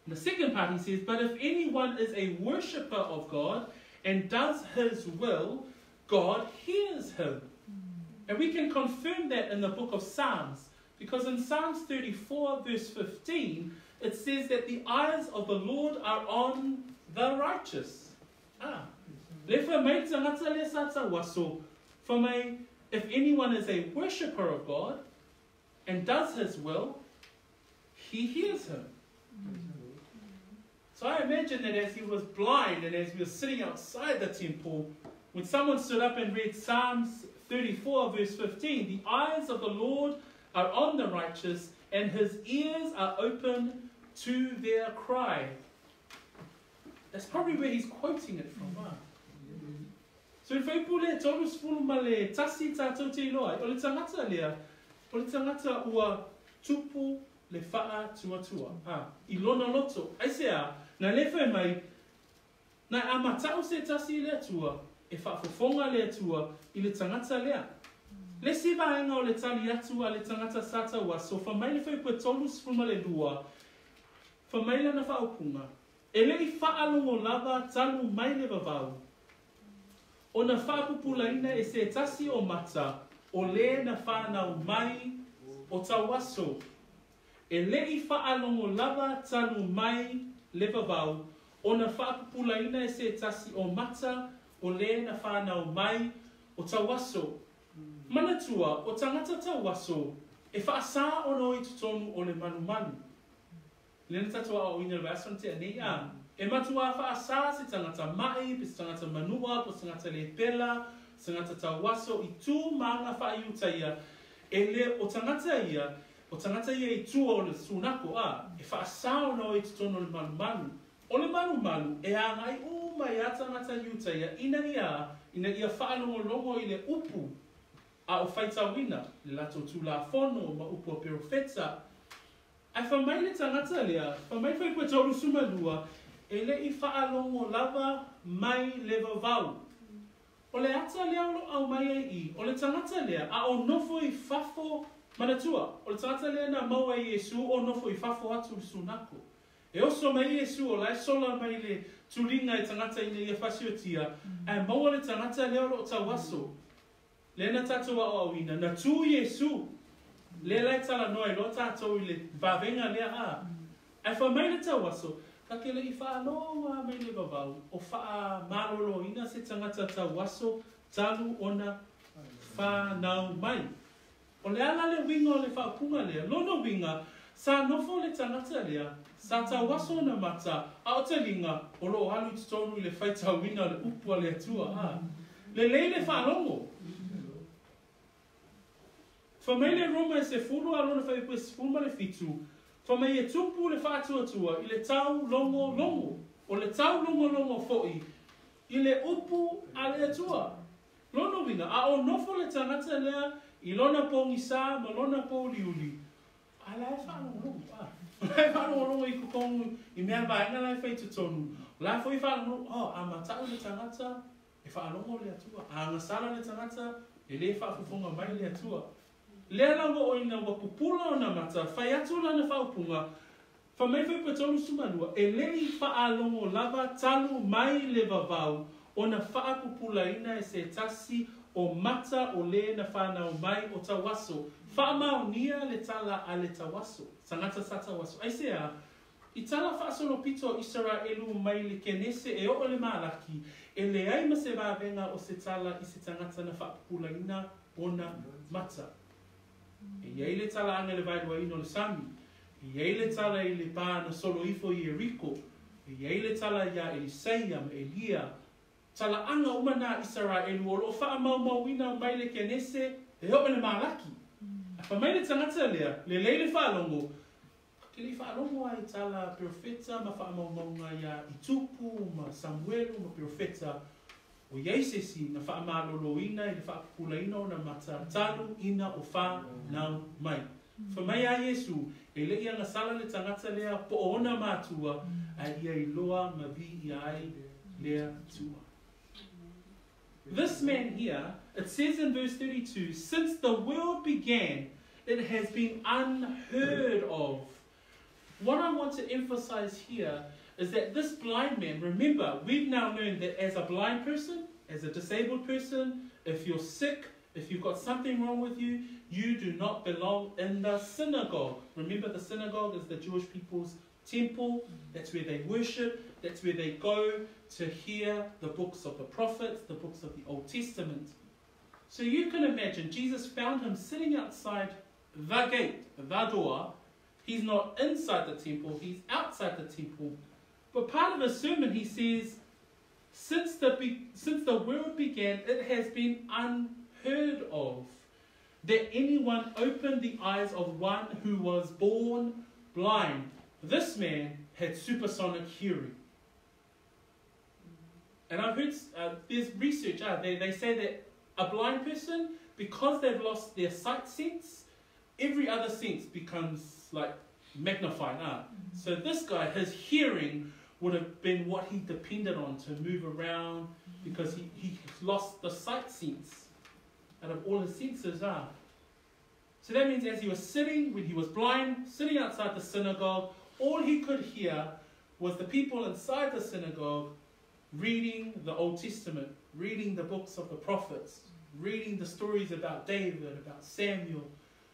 In the second part he says, but if anyone is a worshipper of God and does his will, God hears him. And we can confirm that in the book of Psalms, because in Psalms 34 verse 15, it says that the eyes of the Lord are on the righteous. If anyone is a worshipper of God and does his will, he hears him. So I imagine that as he was blind and as we were sitting outside the temple, when someone stood up and read Psalms 34 verse 15, the eyes of the Lord are on the righteous and his ears are open to their cry. That's probably where he's quoting it from. So if I pull it, tolu sfulu male tasi tātou te iloa, o le tangata lea, o le tangata ua tupu le whaa tuatua. I lona loto. Aisea, na lewe mai, na amatau se tasi le atua, e whaafofonga le atua, I le tangata lea. Le si vaenga o le tali atu a le tangata sata waso, whamaile whai pua tolu sifuma le lua, whamaile na whaupunga. E le I whaalongo lava talu mai le vavau. O na whapupulaina e se tasi o mata, o le na whanau mai o tawaso. E le I whaalongo lava talu mai le vavau, o na whapupulaina e se tasi o mata, o le na whanau mai o tawaso. Manatua, o tangata tawaso, e whaasa o no I tutonu o le manu manu. Lena tatua o ina le asante anei a. E matua whaasa se tangata mai, pe se tangata manua, po se tangata le pela, se tangata tawaso, I tū maanga whaiuta ia. E le o tangata ia I tū o le sunako a, e whaasa o no I tutonu o le manu manu. O le manu manu, e a ngai mai a tangata iuta ia, ina ia whaalongo longo I le upu, a o whaitawina, le lato tū la fono, ma upu o perofeta. Ai whamai le tangata lea, whamai whai kua tolu sumalua, e le I whaalongo lava mai le vavau. O le ata lea o au mai ai o le tangata lea, a o nofo I fafo manatua. O le tangata lea na maua I Yesu, o nofo I fafo atu le sunako. E oso mai Yesu, o lai sola mai le tulinga I tangata ina ia fasiotia, ai maua le tangata lea o tawaso. Lena tatua o awina, na tu Yesu, le lai tala noi, lo tatou I le vavega lea a. Ai whamai le tawaso, ka ke le I whaaloa mai le vavau, o wha marolo ina se tangata tawaso, talu ona whanau mai. O le ala le winga o le whaapunga lea, lono winga, sa nofo le tangata lea, sa tawaso na mata, a o te linga, o lo halu I tutonu I le whaitawina le upua le atua a. Le leile whaalongo. Whamai le Roma e se fulu alona whai pua se fulma le fitu. Whamai e tupu le whātua I le tau longo longo. O le tau longo longo foi. I le upu a le atua. Lono winga. A o nofo le tangata lea I lona pongi sa ma lona po liuli. A lai whanongo longo. Lai whanongo longo I kukongu I mea vaenga lai whai tutonu. Lai foi whanongo longo. A matau le tangata e whanongo le atua. A ngasala le tangata e le whafufonga mai le atua. Lea lango o ina wapupula o na mata, whai atu lana whaupunga, whamai whai patonu sumanua, e lei whaalongo lava talu mai le vavau, o na whaapupula ina e se tasi o mata o le na whanau mai o tawaso, whaamau nia le tala a le tawaso, tangata sa tawaso. Ai sea, I tala whaasolo pito Israelu mai le kenese e o le malaki, e le ai ma se vavenga o se tala I se tangata na whaapupula ina o na mata. E iei le tala anga le vaidua ino le sami. E iei le tala I le pā na solo ifo I Eriko. E iei le tala ia Eliseia ma Elia. Tala anga umana Israelu o lo wha mau mauina mai le kenese e hope le malaki. A wha mai le tangata lea, le leile whaalongo. Ke le whaalongo ai tala profeta ma wha mau maunga ia I tupu ma Samuelu ma profeta. O Iesesi na wha maloloina I le wha pulaina o na mata talu ina o wha nau mai. Wha mai a Yesu, e le ia ngasala le tangata lea po ona mātua, a ia I loa ma vi I ai lea tua. This man here, it says in verse 32, since the world began, it has been unheard of. What I want to emphasize here is that this blind man, remember, we've now learned that as a blind person, as a disabled person, if you're sick, if you've got something wrong with you, you do not belong in the synagogue. Remember, the synagogue is the Jewish people's temple. That's where they worship. That's where they go to hear the books of the prophets, the books of the Old Testament. So you can imagine, Jesus found him sitting outside the gate, the door. He's not inside the temple, he's outside the temple. But part of his sermon, he says, since the world began, it has been unheard of that anyone opened the eyes of one who was born blind. This man had supersonic hearing. And I've heard, there's research, they say that a blind person, because they've lost their sight sense, every other sense becomes like magnified. So this guy, his hearing would have been what he depended on to move around because he lost the sight sense. out of all his senses. So that means as he was sitting, when he was blind, sitting outside the synagogue, all he could hear was the people inside the synagogue reading the Old Testament, reading the books of the prophets, reading the stories about David, about Samuel,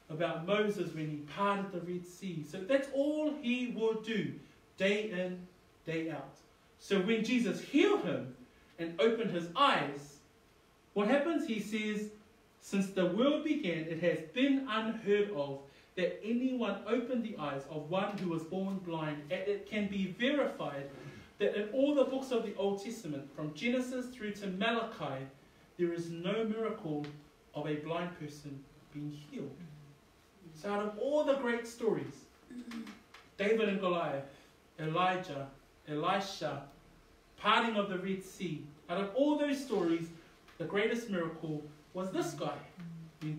about Moses when he parted the Red Sea. So that's all he would do, day in, day out. So when Jesus healed him and opened his eyes, what happens? He says, since the world began, it has been unheard of that anyone opened the eyes of one who was born blind. And it can be verified that in all the books of the Old Testament, from Genesis through to Malachi, there is no miracle of a blind person being healed. So out of all the great stories, David and Goliath, Elijah, Elisha, parting of the Red Sea, out of all those stories, the greatest miracle was this guy,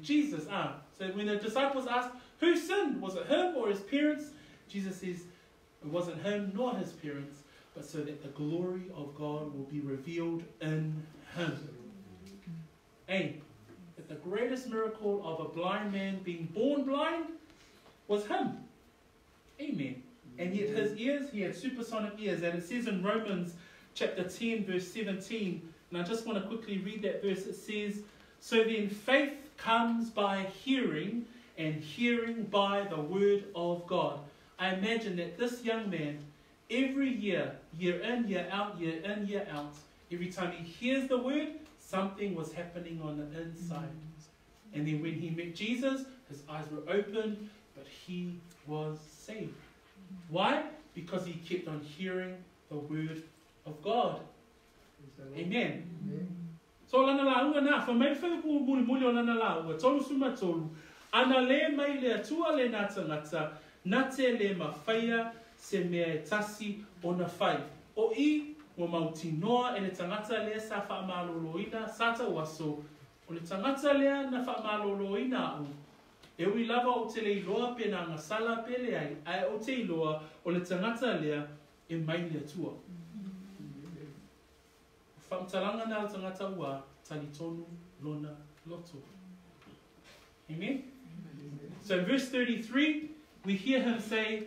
Jesus. So when the disciples asked, who sinned? Was it him or his parents? Jesus says, it wasn't him nor his parents, but so that the glory of God will be revealed in him. And that the greatest miracle of a blind man being born blind was him. Amen. And yet his ears, he had supersonic ears. And it says in Romans chapter 10, verse 17, and I just want to quickly read that verse. It says, so then faith comes by hearing, and hearing by the word of God. I imagine that this young man, every year, year in, year out, year in, year out, every time he hears the word, something was happening on the inside. And then when he met Jesus, his eyes were opened, but he was saved. Why? Because he kept on hearing the word of God. Amen. So lana la unga na fa mai fa ku muli lana la wa tolu suma tolu ana le mai le atua le na tangata na te le mawhaia se mea tasi ona whai o I wa mauti noa e le tangata le sa wha maloloina sata waso o le tangata lea na wha maloloina au e ui lava o te le iloa pena nga sala pele ai ai o te iloa o le tangata lea e mai le atua. Whamtalanga nā tangata ua, talitonu lona loto. Amen? So in verse 33, we hear him say,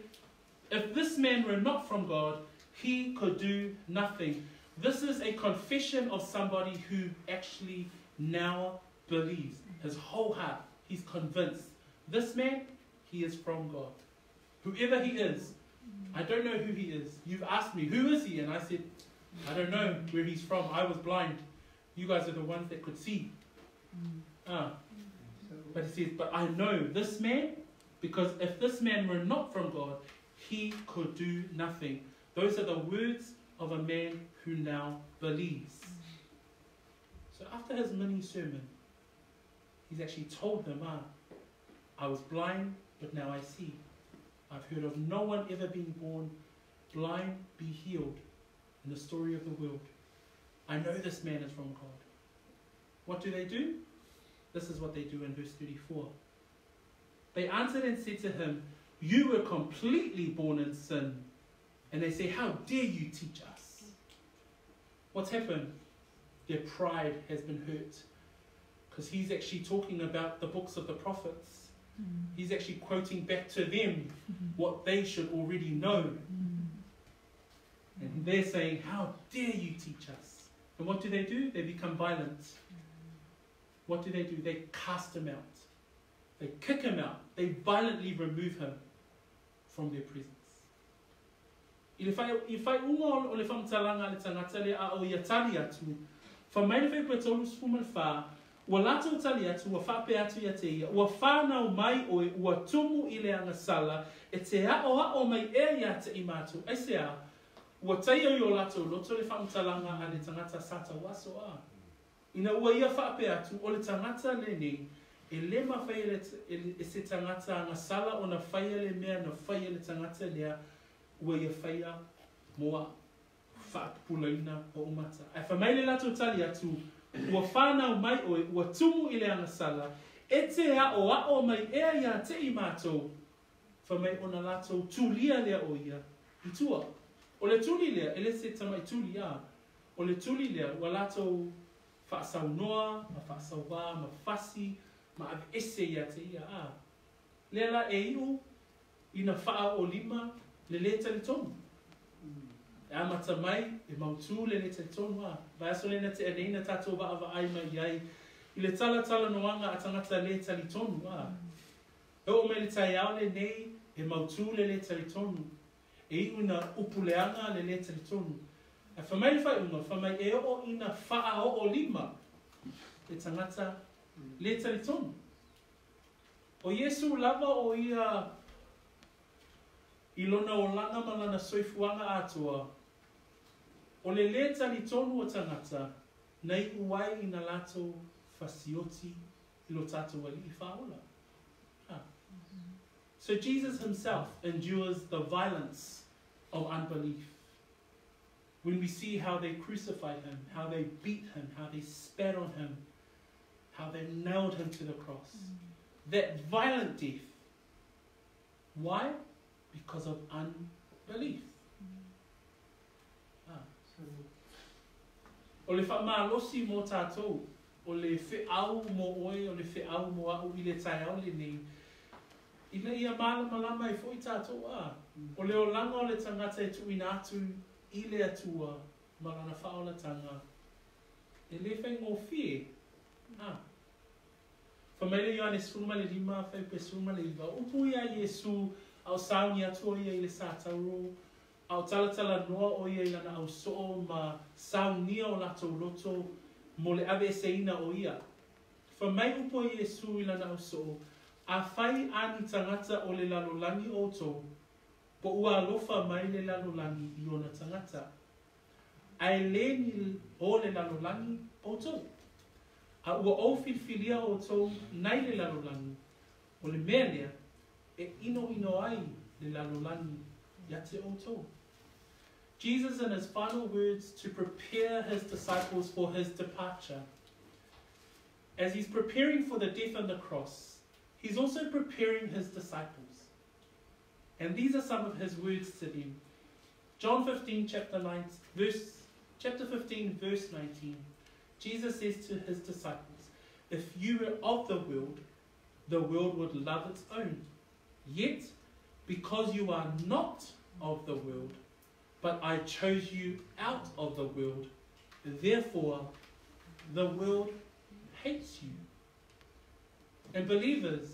if this man were not from God, he could do nothing. This is a confession of somebody who actually now believes. His whole heart, he's convinced. This man, he is from God. Whoever he is, I don't know who he is. You've asked me, who is he? And I said, I don't know where he's from. I was blind. You guys are the ones that could see. But he says, but I know this man, because if this man were not from God, he could do nothing. Those are the words of a man who now believes. So after his mini sermon, he's actually told them, I was blind, but now I see. I've heard of no one ever being born blind, be healed in the story of the world. I know this man is from God. What do? This is what they do in verse 34. They answered and said to him, you were completely born in sin. And they say, how dare you teach us? What's happened? Their pride has been hurt. Because he's actually talking about the books of the prophets. He's actually quoting back to them what they should already know. And they're saying, how dare you teach us? And what do? They become violent. What do? They cast him out. They kick him out. They violently remove him from their presence. I whai unga o le whamtalanga le tangata le a o ia tali atu. Wha mai le whai tolu spuman wha, ua lato tali atu, ua whape atu ia te ia, ua whanau mai oe, ua tumu I le anga sala, e te a o mai e ia te imatu. Ai se a, ua tai o lato loto le whamtalanga a le tangata sata waso a. Ina ua ia whape atu, o le tangata le nei, e le mawhai e se tangata anga sala o na whaia le mea na whaia le tangata lea, ua ia whaia moa whaapulaina o umata. Ai whamaile lato tali atu, ua whanau mai oe, ua tumu I le anga sala, e te a o mai ea ia te I mātou, whamai o na lato tūlia lea o ia, I tua. O le tūli lea, ele se tama I tūli a, o le tūli lea, ua lato whaasaunoa, ma whaasaua, ma whasi, ma ave ese ia te ia a. Lela e iu, ina wha o lima, le le talitonu. E amata mai, e mautu le le talitonu a. Vai aso lena te aneina tatou wa ava ai mai iai, i le tala noanga a tangata le talitonu a. E o me le tai au le nei, e mautu le le talitonu. E iu na upuleanga le le talitonu. E whamai le whai unga, whamai e o ina wha o lima, le tangata le talitonu. O Yesu lava o ia ilona o langa malana soifuanga atua. O le talitonu o tangata, nei uai ina lato fasioti ilo tato wali I whaola. So Jesus himself endures the violence of unbelief. When we see how they crucified him, how they beat him, how they spat on him, how they nailed him to the cross. That violent death. Why? Because of unbelief. O le whamalosi mō tātou, o le whiau mō oe, o le whiau mō au I le tai au le nei, ina ia malama I fo I tātou a. O le o langa o le tangata e tuina atu I le atua, malana whaolatanga. E le whai ngō whie. Whamaile Ioane suma le lima, whai pe suma le iwa. Upu ia Yesu, au sauni atua ia I le sātauro, au talatala noa o ia I lana au soo ma saunia o lato loto, mo le ave seina o ia. Whamai upo Yesu I lana au soo, a whai ani tangata o le lalolangi o tō, po ua alofa mai le lalolangi I ona tangata. Ai leni o le lalolangi o tō. A ua ofilfilia o tō nai le lalolangi, o le mea lea, e ino ai le lalolangi yate o tō. Jesus in his final words to prepare his disciples for his departure. As he's preparing for the death on the cross, he's also preparing his disciples. And these are some of his words to them. John 15, chapter 15, verse 19. Jesus says to his disciples, if you were of the world would love its own. Yet, because you are not of the world, but I chose you out of the world, therefore the world hates you. And believers,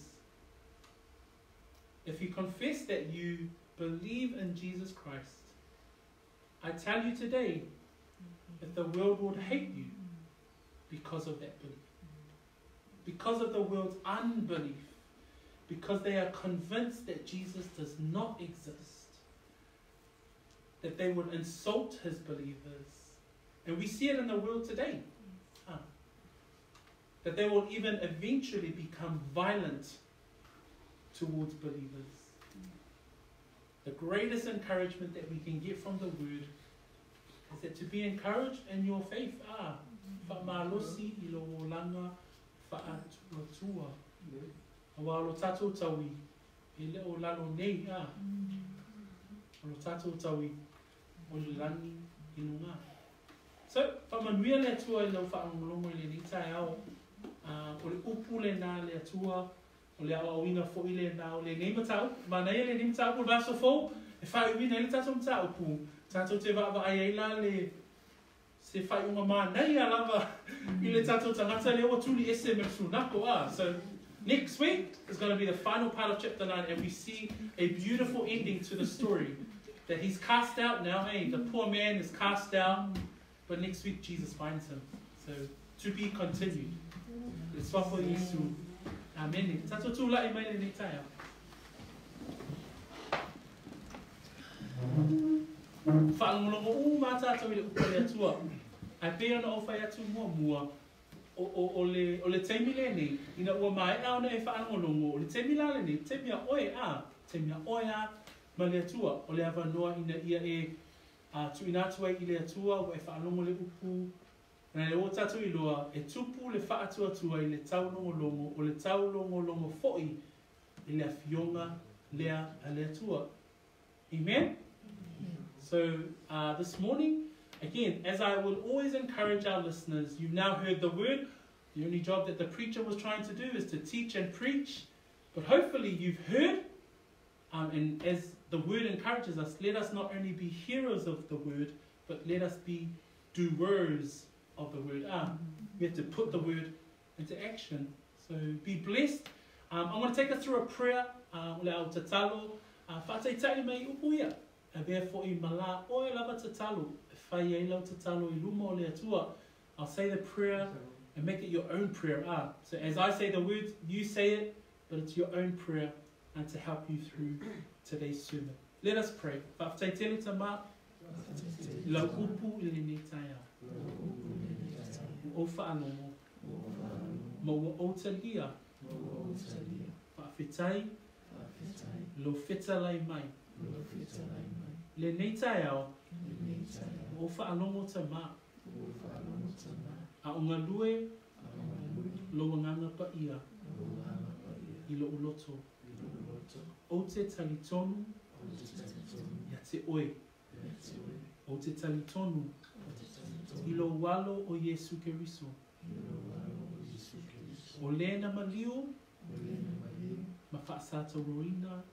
if you confess that you believe in Jesus Christ, I tell you today that the world would hate you because of that belief. Because of the world's unbelief. Because they are convinced that Jesus does not exist. That they would insult his believers. And we see it in the world today. That they will even eventually become violent towards believers. The greatest encouragement that we can get from the word is that to be encouraged in your faith. Whamalosi ilo o langa whaatuatua. Awa lo tatou taui. E le o lalo nei a. Lo tatou taui. O le lani inunga. So, whamanuia le atua I lau whaangolongo I le nitai ao. O le upu le nā le atua. O le awa wina fo I le nā o le neima tau. Manai le neima tau po vaso fo. E whai wina le tatou mtau pu. Tatou te wāwa ai eila le se whai unga manai a lava. I le tatou tangata le o tuli ese me sunako a. So, next week is going to be the final part of chapter 9 and we see a beautiful ending to the story. That he's cast out now, the poor man is cast out, but next week Jesus finds him. So, to be continued. Let's swap for Yesu. Amen. Tato tu la imai le neitaya. Whaangolongo mata tato I le upale atua. Ai pea na o whai atu mua. O le teimi le nei, ina ua mai au na e whaangolongo. O le teimi la le nei, teimia oe a, ma le atua. O le awa noa ina ia e tuina atua I le atua, o e whaangongo le upu. Na le o tatu I loa, e tupu le whaatua tua I le taulongolongo, o le taulongolongo foi I le awhionga lea a le atua. Amen? So, this morning, Again, as I would always encourage our listeners, you've now heard the word. The only job that the preacher was trying to do is to teach and preach. But hopefully you've heard, and as the word encourages us, let us not only be hearers of the word, but let us be doers of the word. We have to put the word into action. So be blessed. I want to take us through a prayer. I'll say the prayer and make it your own prayer. So as I say the words, you say it, but it's your own prayer and to help you through today's sermon. Let us pray. Lo fita lai mai. Le nei tai au. O whaanongo ta ma. A unga lue. Lo nganga pa ia. I lo uloto. O te talitonu. Ya te oe. O te talitonu. I lo walo o Yesu Keriso. O lena maliu. Ma whaasata roina.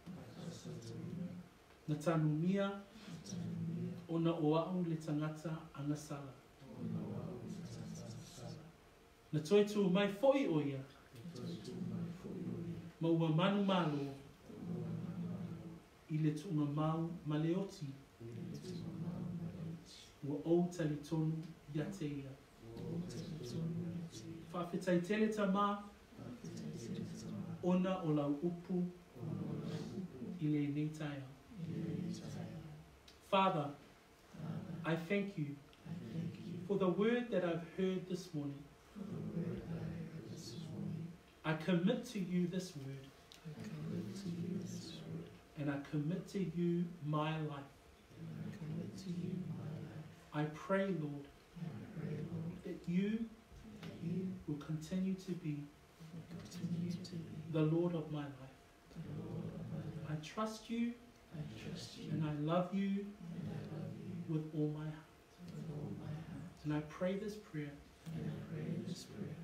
Na tanumia. O na oau le tangata angasala. Na toi tu mai foi oia. Ma ua manu malo. I le tunga mau maleoti. Ua o talitonu ia te ia. Whawhetai tele ta ma. Ona o lau upu. I le neitaia. Father, I thank you for the word that I've heard this morning. I commit to you this word. And I commit to you my life. I pray, Lord, that you will continue to be the Lord of my life. I trust you and I love you with all my heart. And I pray this prayer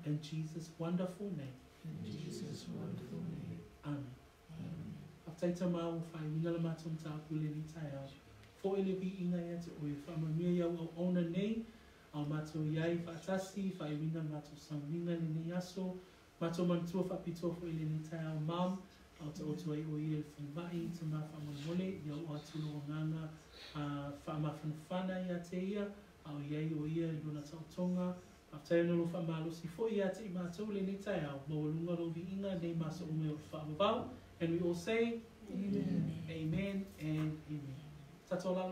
in Jesus' wonderful name. Amen. Aftaita mau whai winala matum ta kule ni tai au. Fo ele vi inga ia te oe whamamia iau au ona nei. Au mato iai whaatasi whai wina mato samringa ni ni aso. Mato mantua whapitoa fo ele ni tai au mam. Au te otu ai o ia whumai te ma whamamole. Iau o atulo o nganga whamawhanwhana ia te ia. Au iai o ia i luna tautonga. After no fa malo si fo ia te mato le ni tai au. Mawalunga ro vi inga nei maso ume o whamabau. And we all say, Amen, Amen, and Amen. That's all I'll